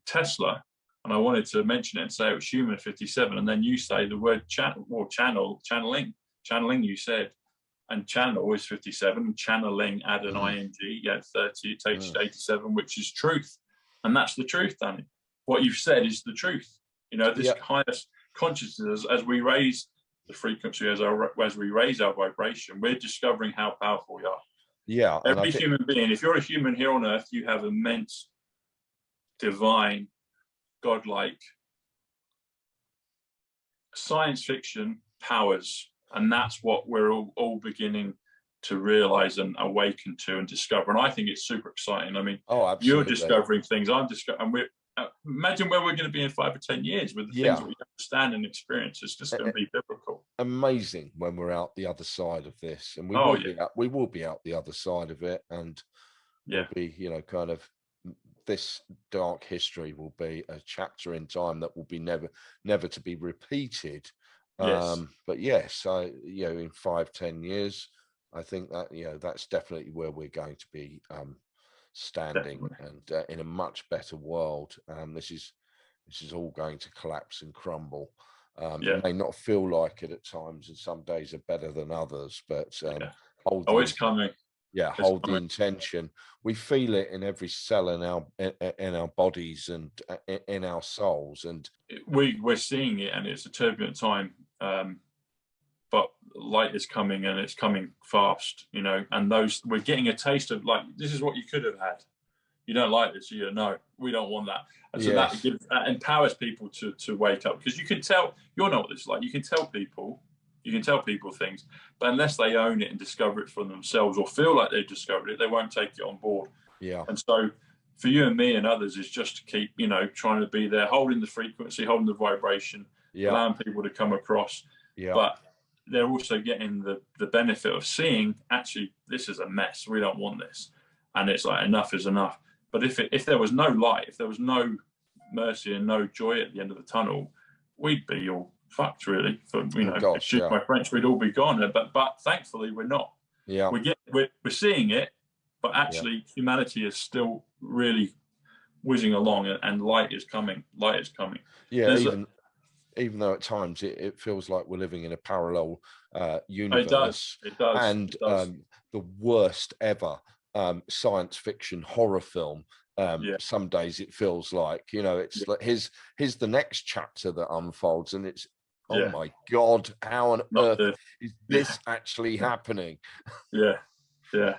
Tesla, and I wanted to mention it and say it was human 57, and then you say the word channeling, you said, and channel is 57, channeling, add an ing, 30, it takes you to 87, which is truth. And that's the truth, Danny. What you've said is the truth. This highest consciousness, as we raise the frequency, as we raise our vibration, we're discovering how powerful we are. Every human being, if you're a human here on earth, you have immense, divine, godlike, science fiction powers. And that's what we're all beginning to realize and awaken to and discover. And I think it's super exciting. I mean, you're discovering things, I'm discovering, and we're imagine where we're going to be in 5 or 10 years with the things that we understand and experience. It's just going to be biblical. Amazing when we're out the other side of this, and we will be out the other side of it, and we'll be, kind of, this dark history will be a chapter in time that will be never to be repeated. But yes, in 5-10 years, I think that that's definitely where we're going to be standing, definitely. and in a much better world. This is all going to collapse and crumble. Yeah, It may not feel like it at times, and some days are better than others, but yeah. hold Oh, the it's coming. yeah, It's hold the coming. intention. We feel it in every cell in our bodies and in our souls. And We're seeing it, and it's a turbulent time. But light is coming, and it's coming fast. And those, we're getting a taste of, like, this is what you could have had. You don't like this, no, we don't want that. And so that yes, empowers people to wake up, because you can tell, you'll know what this is like. You can tell people things, but unless they own it and discover it for themselves, or feel like they've discovered it, they won't take it on board. yeah, And so for you and me and others is just to keep, trying to be there, holding the frequency, holding the vibration, yeah, allowing people to come across. yeah, But they're also getting the benefit of seeing, actually, this is a mess. We don't want this. And it's like, enough is enough. But if there was no light, if there was no mercy and no joy at the end of the tunnel, we'd be all fucked, really. For oh gosh, excuse yeah, my French, we'd all be gone. But thankfully, we're not. yeah, We're seeing it, but yeah, actually, humanity is still really whizzing along, and light is coming. Light is coming. yeah. There's Even though at times it feels like we're living in a parallel it does, universe, it does, and it does. the worst ever science fiction horror film. Yeah, Some days it feels like, it's yeah, like here's the next chapter that unfolds, and it's, oh yeah. my God, how on Not earth the is yeah, this actually happening? yeah, yeah.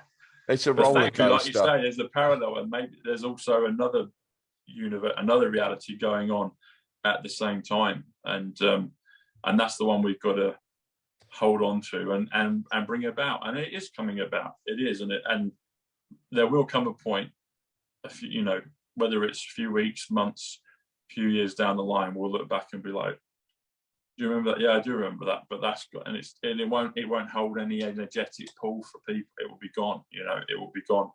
It's a But roller thankfully, like you coaster. say, there's a parallel, and maybe there's also another universe, another reality going on at the same time, and that's the one we've got to hold on to and bring about. And it is coming about. It is, and there will come a point, whether it's a few weeks, months, few years down the line, we'll look back and be like, do you remember that? Yeah, I do remember that. But that's got, and it won't hold any energetic pull for people. It will be gone. It will be gone.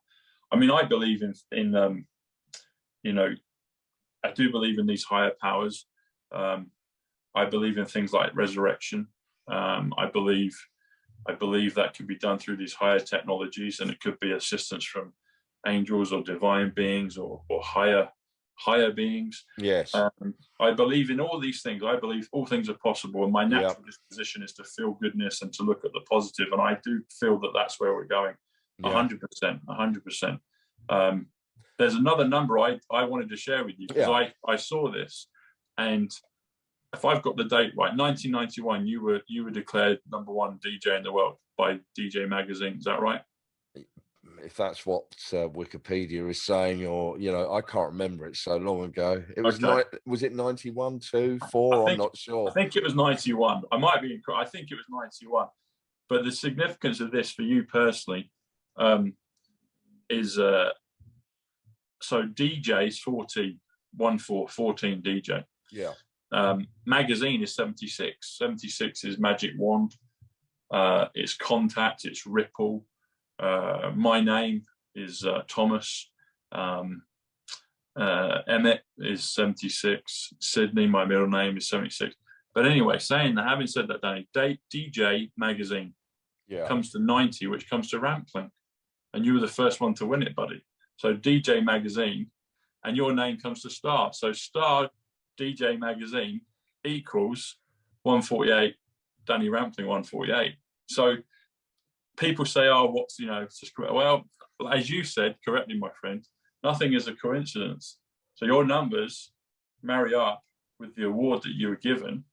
I mean, I believe in you know, I do believe in these higher powers. I believe in things like resurrection. I believe that can be done through these higher technologies, and it could be assistance from angels or divine beings, or higher beings. Yes. I believe in all these things. I believe all things are possible, and my Yeah. natural disposition is to feel goodness and to look at the positive. And I do feel that that's where we're going. Yeah. 100%, 100%. There's another number I wanted to share with you, because Yeah. I saw this, and if I've got the date right, 1991, you were declared #1 DJ in the world by DJ Magazine. Is that right? If that's what Wikipedia is saying, or I can't remember, it's so long ago. It was Okay. was it 91, 2, I 4? I'm think not sure. it was 91. I might be incorrect. I think it was 91. But the significance of this for you personally is so DJ is 14, 14 DJ. Yeah. Magazine is 76. 76 is Magic Wand. It's Contact. It's Ripple. My name is Thomas. Emmett is 76. Sydney, my middle name, is 76. But anyway, saying that, having said that, Danny, DJ Magazine Yeah. comes to 90, which comes to Rampling. And you were the first one to win it, buddy. So DJ Magazine, and your name comes to Star. So Star DJ Magazine equals 148, Danny Rampling 148. So people say, oh, what's, it's just, well, as you said correctly, my friend, nothing is a coincidence. So your numbers marry up with the award that you were given.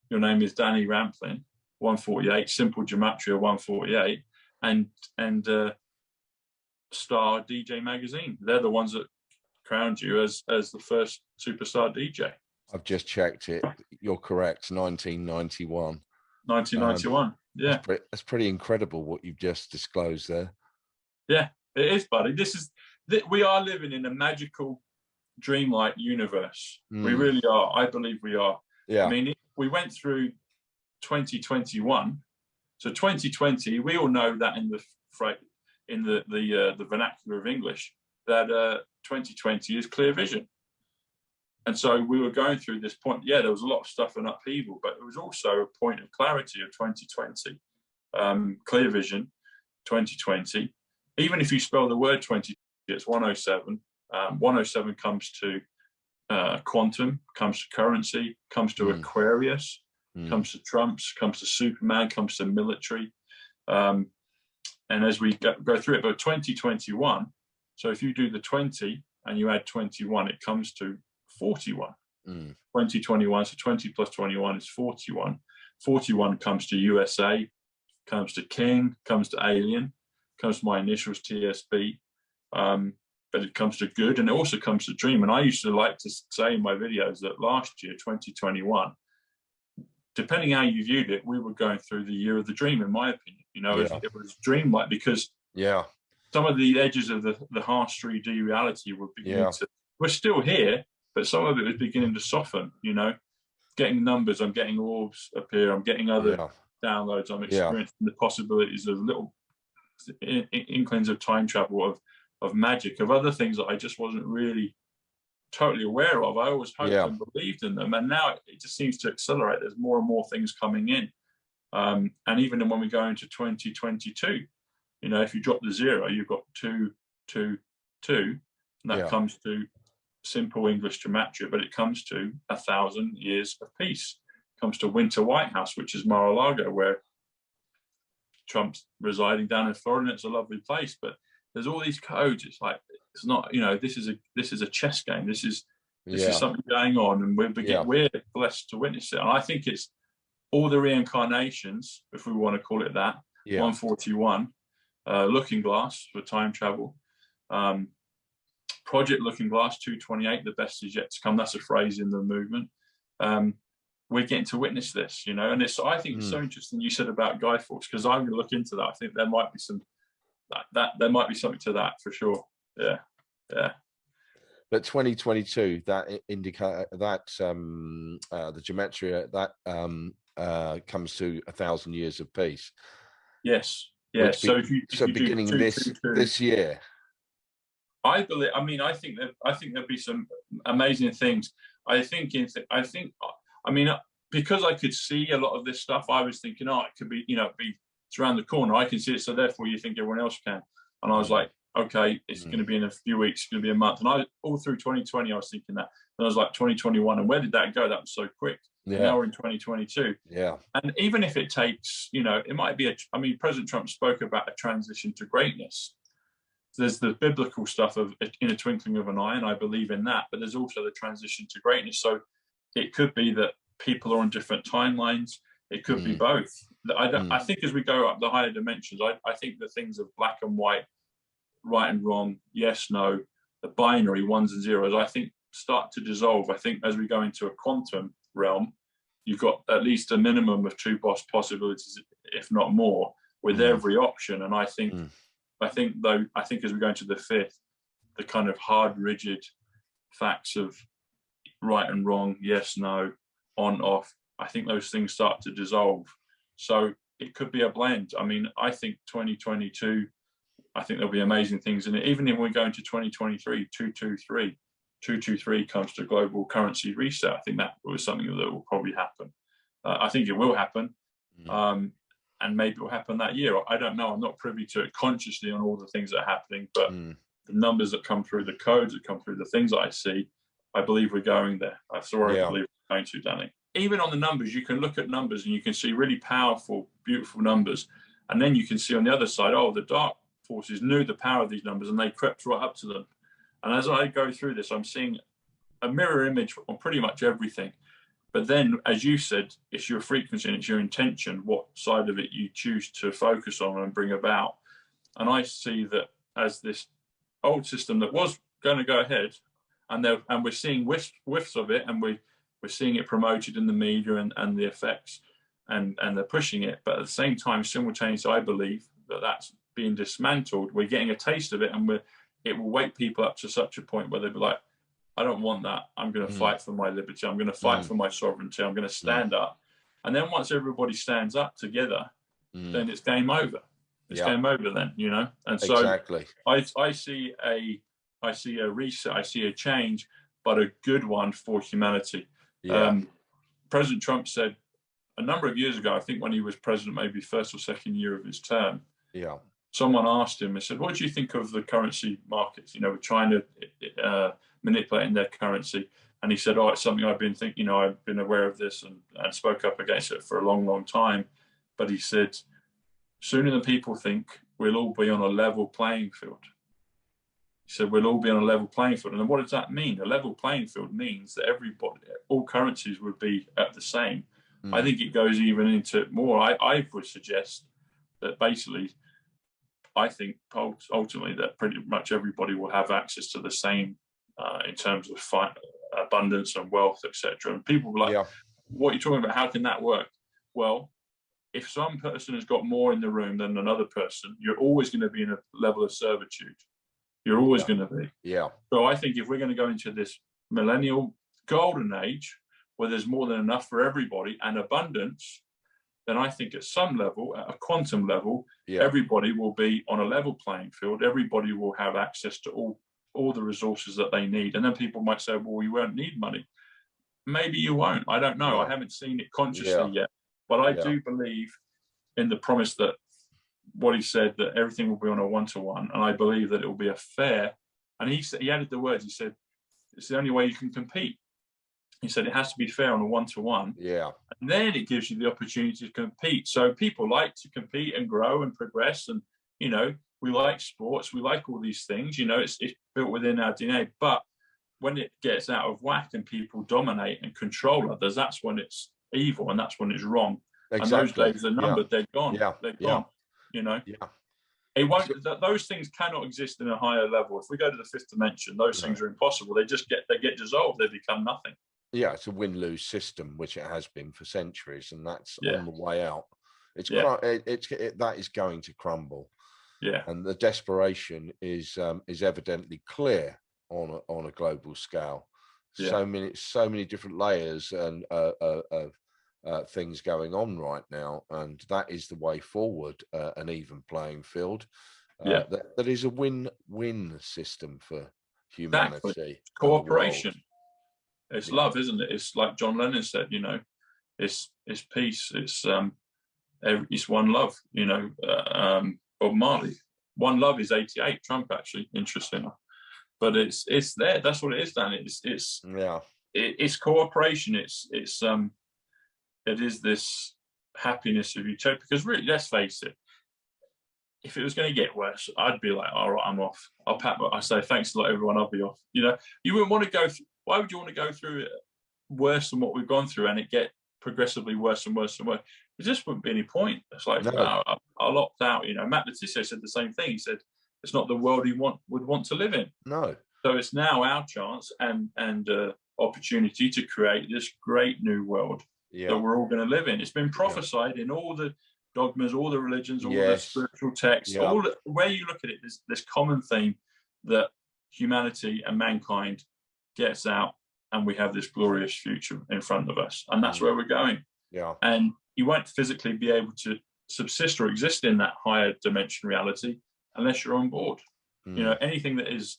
Your name is Danny Rampling, 148, Simple Gematria 148, and Star DJ Magazine. They're the ones that crowned you as the first superstar DJ. I've just checked it. You're correct. 1991. 1991. Yeah. That's pretty incredible what you've just disclosed there. Yeah, it is, buddy. We are living in a magical, dreamlike universe. We really are. I believe we are. Yeah. I mean, we went through 2021. So 2020, we all know that in the vernacular of English, that 2020 is clear vision. And so we were going through this point. Yeah, there was a lot of stuff in upheaval, but there was also a point of clarity of 2020, clear vision, 2020. Even if you spell the word 20 it's 107. 107 comes to quantum, comes to currency, comes to Aquarius, comes to Trumps, comes to Superman, comes to military. And as we go through it, but 2021, so if you do the 20 and you add 21, it comes to 41. 2021, so 20 plus 21 is 41. 41 comes to USA, comes to King, comes to Alien, comes to my initials TSB, but it comes to good, and it also comes to dream. And I used to like to say in my videos that last year, 2021, depending how you viewed it, we were going through the year of the dream, in my opinion. You know, it was dreamlike, because some of the edges of the harsh 3D reality were beginning to, we're still here, but some of it was beginning to soften, you know, getting numbers, I'm getting orbs appear, I'm getting other downloads, I'm experiencing the possibilities of little inklings of time travel, of magic, of other things that I just wasn't really totally aware of. I always hoped and believed in them, and now it just seems to accelerate. There's more and more things coming in, and even when we go into 2022, you know, if you drop the 0, you've got 2, 2, 2, and that comes to simple English gematria, but it comes to 1,000 years of peace. It comes to Winter White House, which is Mar-a-Lago, where Trump's residing down in Florida. It's a lovely place, but there's all these codes. It's like, it's not, you know, this is a chess game. This is something going on, and we're blessed to witness it. And I think it's all the reincarnations, if we want to call it that. 141, Looking Glass for time travel, Project Looking Glass 228, the best is yet to come. That's a phrase in the movement. We're getting to witness this, you know, and I think it's so interesting you said about Guy Fawkes, because I'm going to look into that. I think there might be some there might be something to that for sure. But 2022, that indicate that the gematria that comes to 1,000 years of peace. Yes. So if you beginning do this year, I believe. I mean, I think there'll be some amazing things. I mean, because I could see a lot of this stuff, I was thinking, oh, it could be, you know, it's around the corner. I can see it, so therefore you think everyone else can. And I was like, okay, it's going to be in a few weeks, it's going to be a month. And all through 2020, I was thinking that. And I was like, 2021, and where did that go? That was so quick. Now we're in 2022. And even if it takes, you know, it might be I mean, President Trump spoke about a transition to greatness. There's the biblical stuff of in a twinkling of an eye, and I believe in that, but there's also the transition to greatness. So it could be that people are on different timelines. It could be both. I think as we go up the higher dimensions, I think the things of black and white, right and wrong, yes, no, the binary ones and zeros, I think start to dissolve. I think as we go into a quantum realm, you've got at least a minimum of 2 possibilities, if not more, with every option. And I think as we go into the 5th, the kind of hard, rigid facts of right and wrong, yes, no, on, off, I think those things start to dissolve. So it could be a blend. I mean, I think 2022, I think there'll be amazing things in it. Even if we go into 2023, 223 comes to global currency reset. I think that was something that will probably happen. I think it will happen. And maybe it will happen that year. I don't know. I'm not privy to it consciously on all the things that are happening, but the numbers that come through, the codes that come through, the things that I see, I believe we're going there. That's where I believe we're going to, Danny. Even on the numbers, you can look at numbers and you can see really powerful, beautiful numbers. And then you can see on the other side, oh, the dark forces knew the power of these numbers and they crept right up to them. And as I go through this, I'm seeing a mirror image on pretty much everything. But then, as you said, it's your frequency and it's your intention, what side of it you choose to focus on and bring about. And I see that as this old system that was going to go ahead, and we're seeing whiffs of it, and we're seeing it promoted in the media and the effects, and they're pushing it. But at the same time, simultaneously, I believe that that's being dismantled. We're getting a taste of it, and it will wake people up to such a point where they'll be like, I don't want that. I'm going to fight for my liberty. I'm going to fight for my sovereignty. I'm going to stand up. And then once everybody stands up together, then it's game over. It's game over then, you know? And so I see a reset, I see a change, but a good one for humanity. President Trump said a number of years ago, I think when he was president, maybe first or second year of his term, someone asked him, they said, what do you think of the currency markets? You know, we're trying to manipulate their currency. And he said, oh, it's something I've been thinking, you know, I've been aware of this and spoke up against it for a long, long time. But he said, sooner than people think, we'll all be on a level playing field. He said, we'll all be on a level playing field. And what does that mean? A level playing field means that everybody, all currencies would be at the same. I think it goes even into more. I would suggest that basically, I think ultimately that pretty much everybody will have access to the same in terms of abundance and wealth, etc. And people were like, what are you talking about? How can that work? Well, if some person has got more in the room than another person, you're always going to be in a level of servitude. You're always going to be. Yeah. So I think if we're going to go into this millennial golden age where there's more than enough for everybody and abundance, then I think at some level, at a quantum level, everybody will be on a level playing field. Everybody will have access to all the resources that they need. And then people might say, well, you won't need money. Maybe you won't. I don't know. I haven't seen it consciously yet. But I do believe in the promise that what he said, that everything will be on a one-to-one. And I believe that it will be a fair. And he added the words, he said, it's the only way you can compete. He said, it has to be fair on a one-to-one. Yeah. And then it gives you the opportunity to compete. So people like to compete and grow and progress. And, you know, we like sports. We like all these things. You know, it's built within our DNA. But when it gets out of whack and people dominate and control others, that's when it's evil and that's when it's wrong. Exactly. And those days are numbered. They're gone. They're gone. You know? It won't. Those things cannot exist in a higher level. If we go to the fifth dimension, those things are impossible. They get dissolved. They become nothing. Yeah, it's a win-lose system, which it has been for centuries, and that's on the way out. That is going to crumble. Yeah, and the desperation is evidently clear on a global scale. So many different layers and things going on right now, and that is the way forward. An even playing field. That is a win-win system for humanity. Exactly. Cooperation. It's love, isn't it? It's like John Lennon said, you know, it's peace. It's one love, you know. Bob Marley, one love is 88. Trump, actually, interesting enough. But it's there. That's what it is, Dan. It's cooperation. It is this happiness of each other. Because really, let's face it, if it was going to get worse, I'd be like, all right, I'm off. I say thanks a lot, everyone. I'll be off. You know, you wouldn't want to go. Why would you want to go through it worse than what we've gone through and it get progressively worse and worse and worse? There just wouldn't be any point. It's like, I'll opt out. You know, Matt Letizia said the same thing. He said, it's not the world he would want to live in. No. So it's now our chance and opportunity to create this great new world that we're all going to live in. It's been prophesied in all the dogmas, all the religions, all the spiritual texts, where you look at it, there's this common theme that humanity and mankind gets out and we have this glorious future in front of us. And that's where we're going. Yeah. And you won't physically be able to subsist or exist in that higher dimension reality unless you're on board. You know, anything that is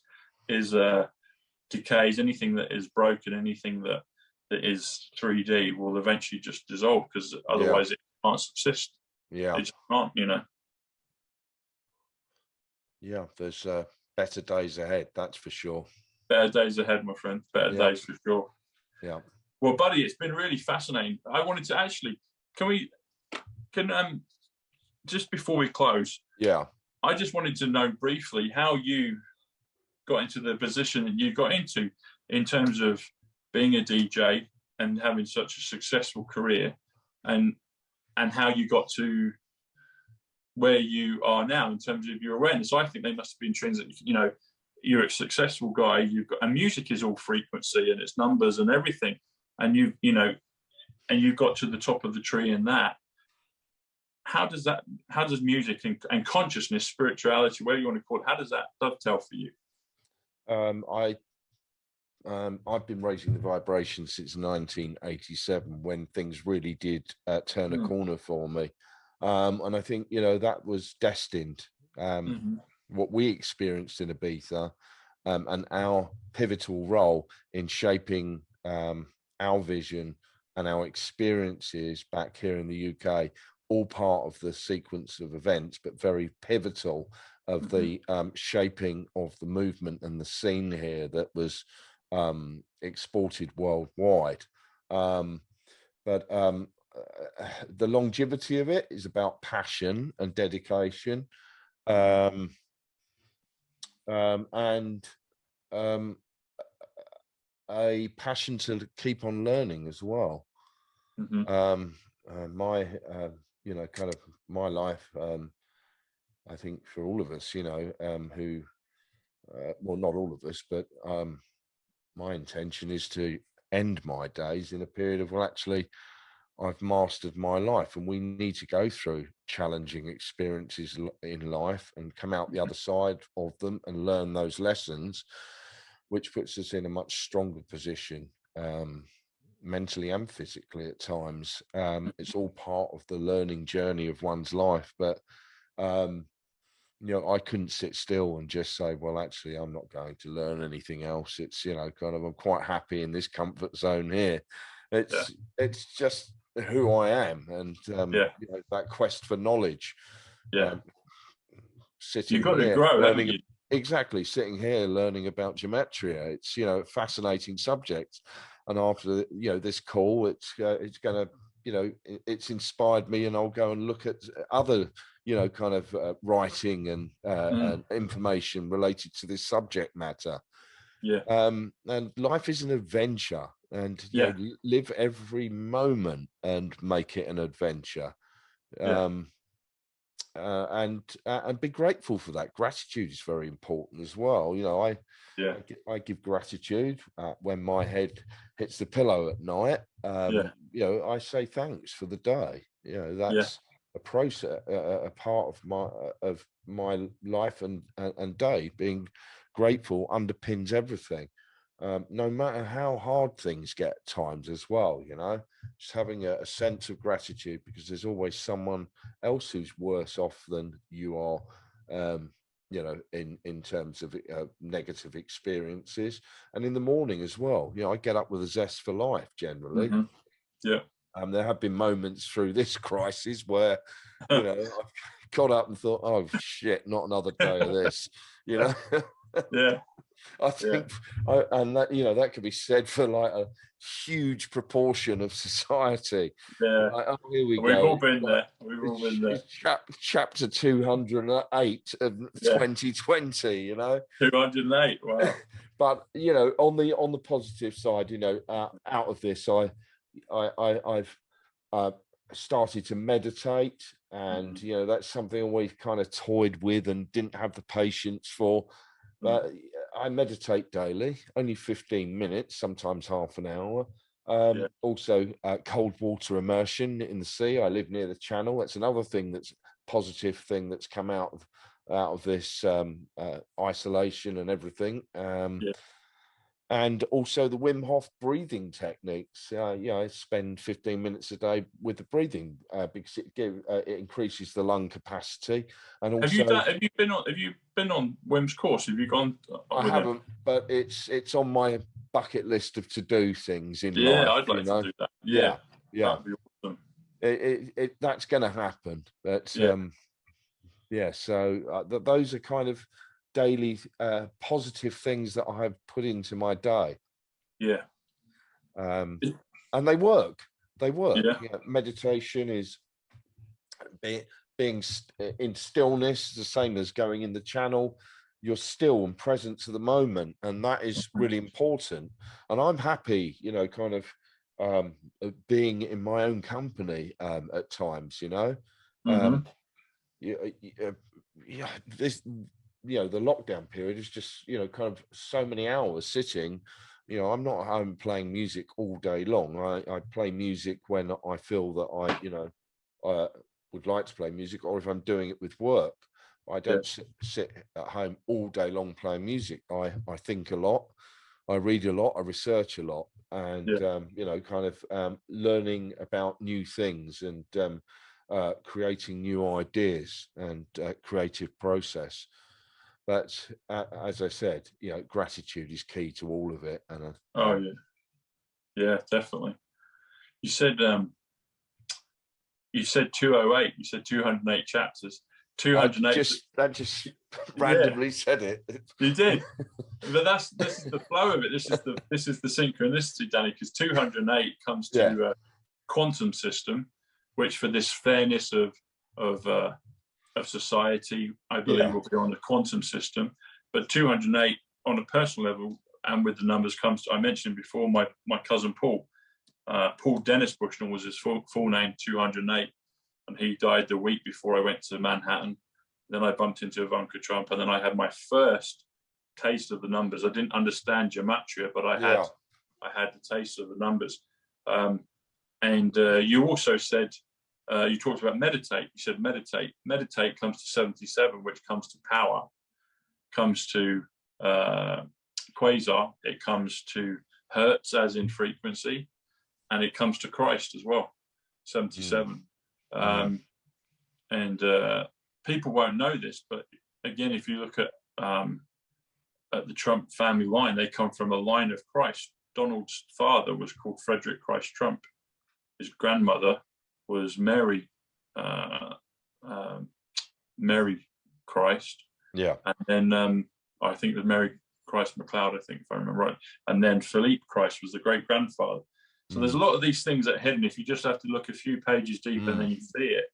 decays, anything that is broken, anything that is 3D will eventually just dissolve because otherwise it can't subsist. Yeah. It just can't, you know. Yeah, there's better days ahead, that's for sure. Better days ahead, my friend. Better days for sure. Yeah. Well, buddy, it's been really fascinating. I wanted to actually, can just before we close, I just wanted to know briefly how you got into the position that you got into in terms of being a DJ and having such a successful career, and how you got to where you are now in terms of your awareness. I think they must have been intrinsic. You know, you're a successful guy. And music is all frequency and it's numbers and everything. And you got to the top of the tree in that. How does music and consciousness, spirituality, whatever you want to call it, how does that dovetail for you? I've been raising the vibration since 1987 when things really did turn a corner for me. And I think, you know, that was destined. What we experienced in Ibiza and our pivotal role in shaping our vision and our experiences back here in the UK all part of the sequence of events, but very pivotal of the shaping of the movement and the scene here that was exported worldwide. But the longevity of it is about passion and dedication, and a passion to keep on learning as well. My you know, kind of my life, I think for all of us, you know, who well, not all of us, but my intention is to end my days in a period of, well, actually I've mastered my life, and we need to go through challenging experiences in life and come out the other side of them and learn those lessons, which puts us in a much stronger position, mentally and physically at times. It's all part of the learning journey of one's life. But you know, I couldn't sit still and just say, well, actually, I'm not going to learn anything else. It's, you know, kind of, I'm quite happy in this comfort zone here. It's just who I am, and you know, that quest for knowledge. Sitting You've got here to grow, learning, haven't you? exactly, sitting here learning about gematria. It's, you know, a fascinating subject, and after, you know, this call, it's gonna, you know, it's inspired me, and I'll go and look at other, you know, kind of writing and information related to this subject matter. And life is an adventure, and you know, live every moment and make it an adventure. And be grateful for that. Gratitude is very important as well. You know, I give gratitude when my head hits the pillow at night. You know, I say thanks for the day. You know, that's a process, a part of my life and day. Being grateful underpins everything, no matter how hard things get at times as well. You know, just having a sense of gratitude, because there's always someone else who's worse off than you are, you know, in terms of negative experiences. And in the morning as well, you know, I get up with a zest for life generally. There have been moments through this crisis where, you know, I've got up and thought, oh shit, not another day of this, you know. I think, and that, you know, that could be said for like a huge proportion of society. Like, oh, here we go. We've all been there. We've all been there. Chapter 208 of 2020. You know, 208. Wow. But you know, on the positive side, you know, out of this, I've started to meditate, and you know, that's something I always kind of toyed with and didn't have the patience for. But I meditate daily, only 15 minutes, sometimes half an hour. Also, cold water immersion in the sea. I live near the channel. That's another thing that's positive thing that's come out of this isolation and everyththing. And also the Wim Hof breathing techniques. Yeah, I spend 15 minutes a day with the breathing because it increases the lung capacity. And also, have you been on Wim's course? Have you gone? I haven't, but it's on my bucket list of to do things in life. Yeah, I'd like to do that. Yeah, that'd be awesome. That's going to happen. But yeah, so those are kind of daily positive things that I have put into my day. And they work. Meditation is being in stillness, the same as going in the channel. You're still and present to the moment, and that is really important. And I'm happy, you know, kind of being in my own company at times, you know. This, you know, the lockdown period is just, you know, kind of so many hours sitting. You know, I'm not at home playing music all day long. I play music when I feel that I, you know, would like to play music, or if I'm doing it with work. I don't sit at home all day long playing music. I think a lot, I read a lot, I research a lot, and you know, kind of learning about new things and creating new ideas and creative process. But as I said, you know, gratitude is key to all of it. And yeah, definitely. You said you said 208. You said 208 chapters. 208. That just Yeah, randomly said it. you did. But this is the flow of it. This is the synchronicity, Danny, because 208 comes to quantum system, which for this fairness of society, I believe will be on the quantum system. But 208 on a personal level and with the numbers comes to, I mentioned before, my cousin Paul Dennis Bushnell was his full name, 208, and he died the week before I went to Manhattan. Then I bumped into Ivanka Trump, and then I had my first taste of the numbers. I didn't understand gematria, but I had the taste of the numbers. And you also said, you talked about meditate. You said meditate. Meditate comes to 77, which comes to power, comes to quasar, it comes to hertz as in frequency, and it comes to Christ as well, 77. And people won't know this, but again, if you look at the Trump family line, they come from a line of Christ. Donald's father was called Frederick Christ Trump. His grandmother was Mary Christ. Yeah. And then I think it was Mary Christ McLeod, I think, if I remember right. And then Philippe Christ was the great grandfather. So there's a lot of these things that are hidden if you just have to look a few pages deep and then you see it.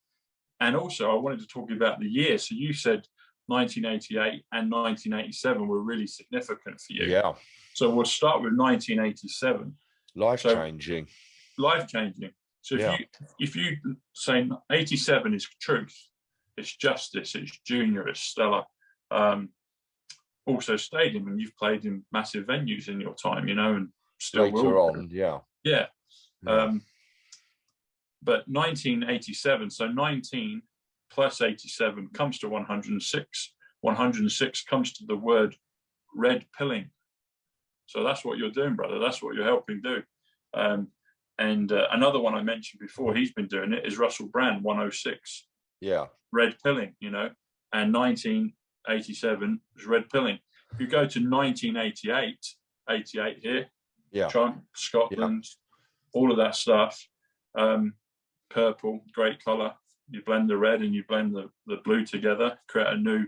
And also I wanted to talk about the year. So you said 1988 and 1987 were really significant for you. Yeah. So we'll start with 1987. Life-changing. Life-changing. So if you say 87 is truth, it's justice, it's junior, it's stellar. Also stadium, and you've played in massive venues in your time, you know, and still later on, yeah. But 1987, so 19 plus 87 comes to 106. 106 comes to the word red pilling. So that's what you're doing, brother. That's what you're helping do. And another one I mentioned before, he's been doing it, is Russell Brand, 106. Yeah. Red pilling, you know, and 1987 was red pilling. If you go to 1988, 88 here, Trump, Scotland, all of that stuff, purple, great color. You blend the red and you blend the blue together, create a new,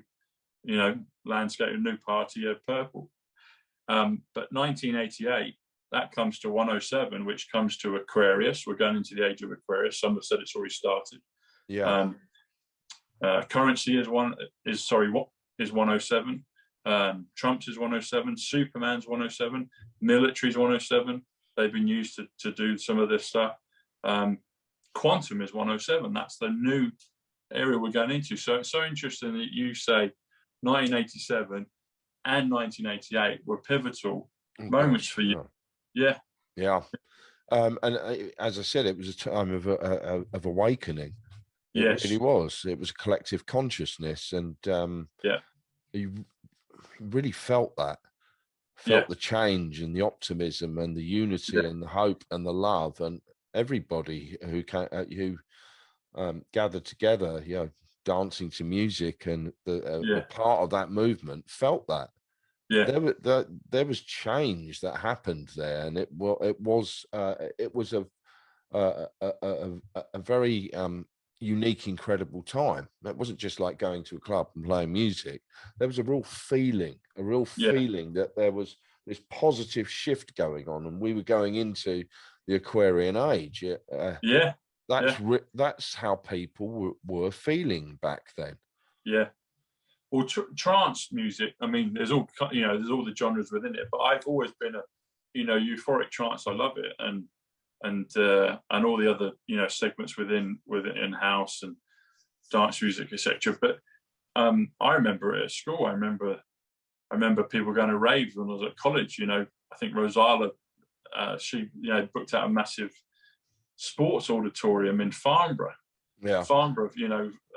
you know, landscape, a new party of purple. But 1988, that comes to 107, which comes to Aquarius. We're going into the age of Aquarius. Some have said it's already started. Yeah. Currency is 107. Trump's is 107. Superman's 107. Military's 107. They've been used to do some of this stuff. Quantum is 107. That's the new area we're going into. So it's so interesting that you say 1987 and 1988 were pivotal moments for you. Yeah. Yeah. And as I said, it was a time of awakening. Yes. It really was. It was a collective consciousness, and you really felt that. Felt the change and the optimism and the unity and the hope and the love, and everybody who gathered together, you know, dancing to music and were part of that movement, felt that. Yeah, there was change that happened there, and it was a very unique, incredible time. It wasn't just like going to a club and playing music. There was a real feeling that there was this positive shift going on, and we were going into the Aquarian age. That's how people were feeling back then. Yeah. Well, trance music, I mean, there's all the genres within it, but I've always been euphoric trance. I love it, and all the other, segments within house and dance music, etc. But I remember at school, I remember people going to raves when I was at college. I think Rosala, she booked out a massive sports auditorium in Farnborough. Yeah, Farnborough,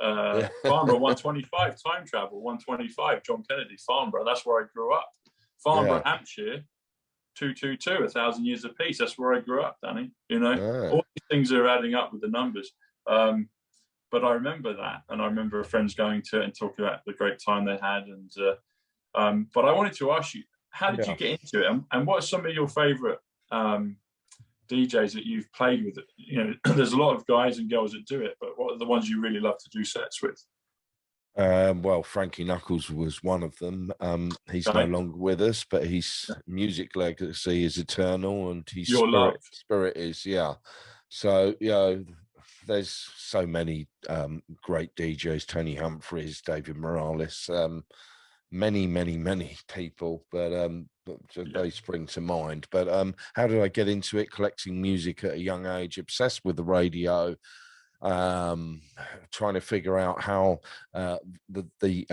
Farnborough 125, time travel 125, John Kennedy, Farnborough. That's where I grew up. Farnborough, Hampshire, 222, 1,000 years of peace. That's where I grew up, Danny. All these things are adding up with the numbers. But I remember that, and I remember friends going to it and talking about the great time they had. And but I wanted to ask you, how did you get into it, and what are some of your favorite DJs that you've played with? There's a lot of guys and girls that do it, but the ones you really love to do sets with? Well, Frankie Knuckles was one of them. He's no Okay. longer with us, but his music legacy is eternal, and his Your love. spirit is, yeah. So, you know, there's so many great DJs: Tony Humphries, David Morales, many people, but they spring to mind. But how did I get into it? Collecting music at a young age, obsessed with the radio, trying to figure out how the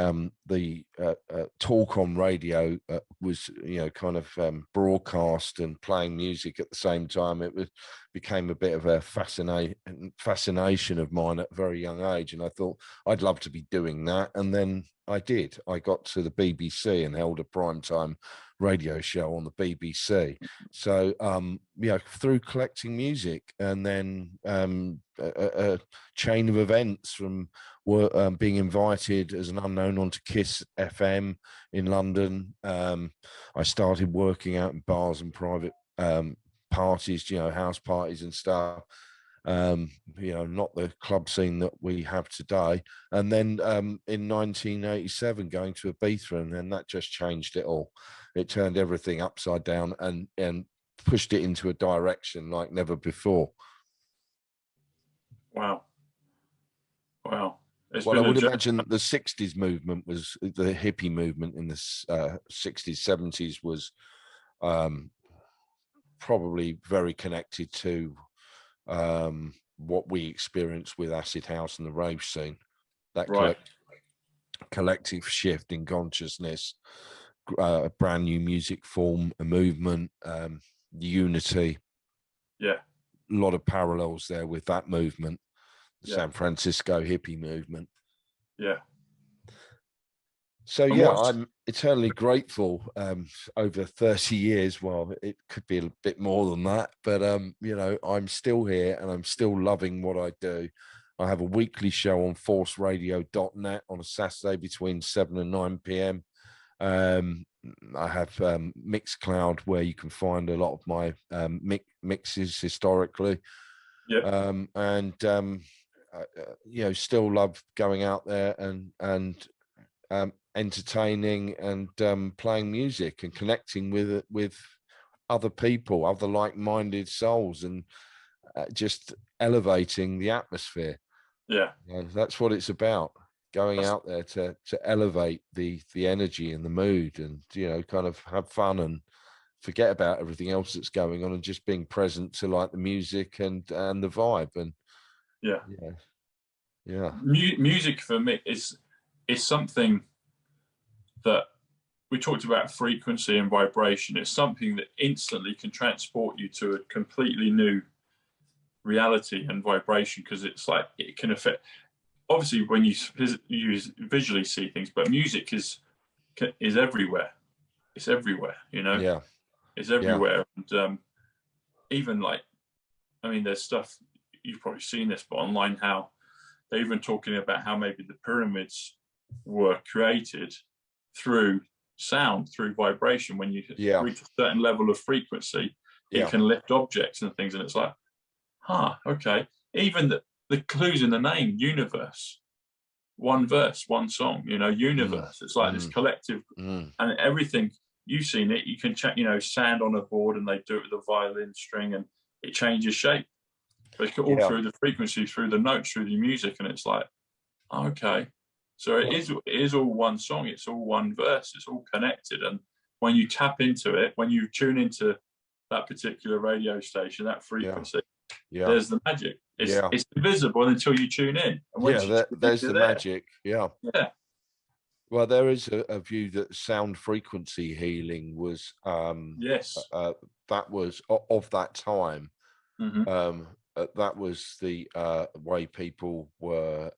talk on radio was, you know, kind of broadcast and playing music at the same time. Became a bit of a fascination of mine at a very young age, and I thought I'd love to be doing that. And then I did. I got to the BBC and held a primetime radio show on the BBC. So, you know, through collecting music, and then a chain of events from being invited as an unknown onto Kiss FM in London. I started working out in bars and private parties, you know, house parties and stuff. You know, not the club scene that we have today. And then in 1987, going to Ibiza, and then that just changed it all. It turned everything upside down and pushed it into a direction like never before. Wow. Well, I would imagine the 60s movement was, the hippie movement in the 60s, 70s was probably very connected to what we experienced with acid house and the rave scene. That collective shift in consciousness, a brand new music form, a movement, unity. Yeah. A lot of parallels there with that movement, the San Francisco hippie movement. Yeah. So, yeah, I'm eternally grateful over 30 years. Well, it could be a bit more than that, but, you know, I'm still here and I'm still loving what I do. I have a weekly show on forceradio.net on a Saturday between 7 and 9 p.m. I have Mixcloud, where you can find a lot of my mixes historically. Yeah. You know, still love going out there and entertaining and playing music and connecting with other people, other like-minded souls, and just elevating the atmosphere. Yeah. You know, that's what it's about. Going out there to elevate the energy and the mood, and, you know, kind of have fun and forget about everything else that's going on, and just being present to like the music and the vibe. And music for me is something that we talked about, frequency and vibration. It's something that instantly can transport you to a completely new reality and vibration, because it's like it can affect, obviously, when you visually see things, but music is everywhere. It's everywhere, you know. It's everywhere. And even like, I mean, there's stuff, you've probably seen this, but online, how they're even talking about how maybe the pyramids were created through sound, through vibration. When you reach a certain level of frequency, it can lift objects and things. And it's like, okay. Even the clues in the name, universe, one verse, one song, you know, universe. It's like this collective, and everything. You've seen it. You can check, you know, sand on a board, and they do it with a violin string, and it changes shape. But it's all through the frequency, through the notes, through the music, and it's like, okay. So it is all one song. It's all one verse. It's all connected. And when you tap into it, when you tune into that particular radio station, that frequency, there's the magic. It's invisible until you tune in. And there's the magic. Yeah. Well, there is a view that sound frequency healing was that was of that time. That was the way people were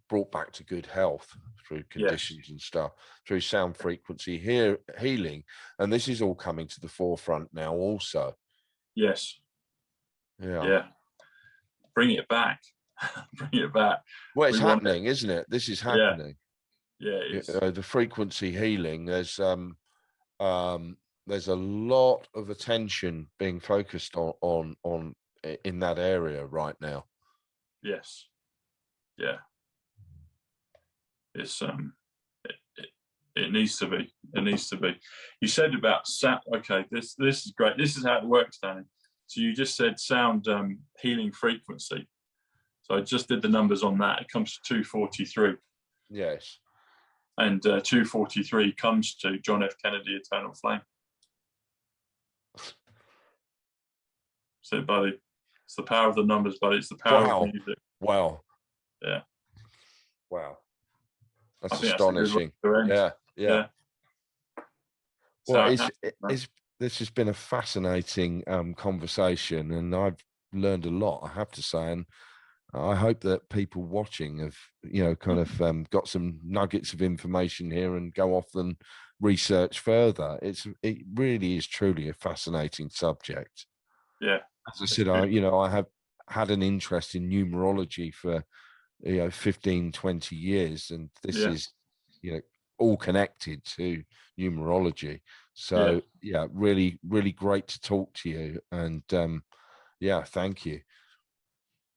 brought back to good health through conditions and stuff, through sound frequency healing. And this is all coming to the forefront now also. Bring it back. Bring it back. Well, it's happening, isn't it? This is happening. It is. The frequency healing, there's a lot of attention being focused on in that area right now. Yes. Yeah. It's it needs to be. It needs to be. You said about sound. Okay, this is great. This is how it works, Danny. So you just said sound healing frequency. So I just did the numbers on that. It comes to 243. Yes. And 243 comes to John F. Kennedy, Eternal Flame. So, buddy, it's the power of the numbers, buddy. It's the power of music. Wow. Yeah. Wow. That's astonishing. Yeah. Yeah. Well, this has been a fascinating conversation, and I've learned a lot, I have to say, and I hope that people watching have, kind of got some nuggets of information here and go off and research further. It really is truly a fascinating subject. Yeah. As I said, I have had an interest in numerology for 15, 20 years, and this is all connected to numerology. So really, really great to talk to you, and thank you.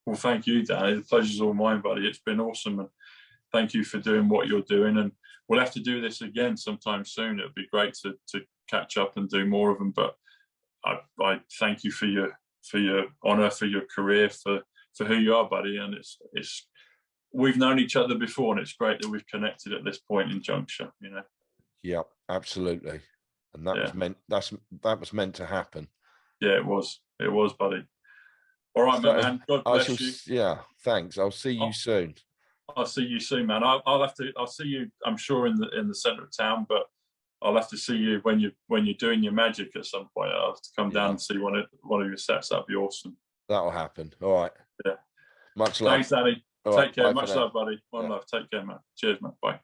Well, thank you, Danny. The pleasure's all mine, buddy. It's been awesome, and thank you for doing what you're doing. And we'll have to do this again sometime soon. It'd be great to catch up and do more of them. But I thank you for your honor, for your career, for who you are, buddy. And it's we've known each other before, and it's great that we've connected at this point in juncture. Yeah, absolutely. And that was meant. That was meant to happen. Yeah, it was, buddy. All right, my man. God bless you. Yeah, thanks. I'll see you soon. I'll see you soon, man. I'll see you, I'm sure, in the center of town, but I'll have to see you when you're doing your magic at some point. I'll have to come down and see one of your sets. That'd be awesome. That'll happen. All right. Yeah. Much love. Thanks, Danny. All Take care. Right, Much love, buddy. One love. Take care, man. Cheers, man. Bye.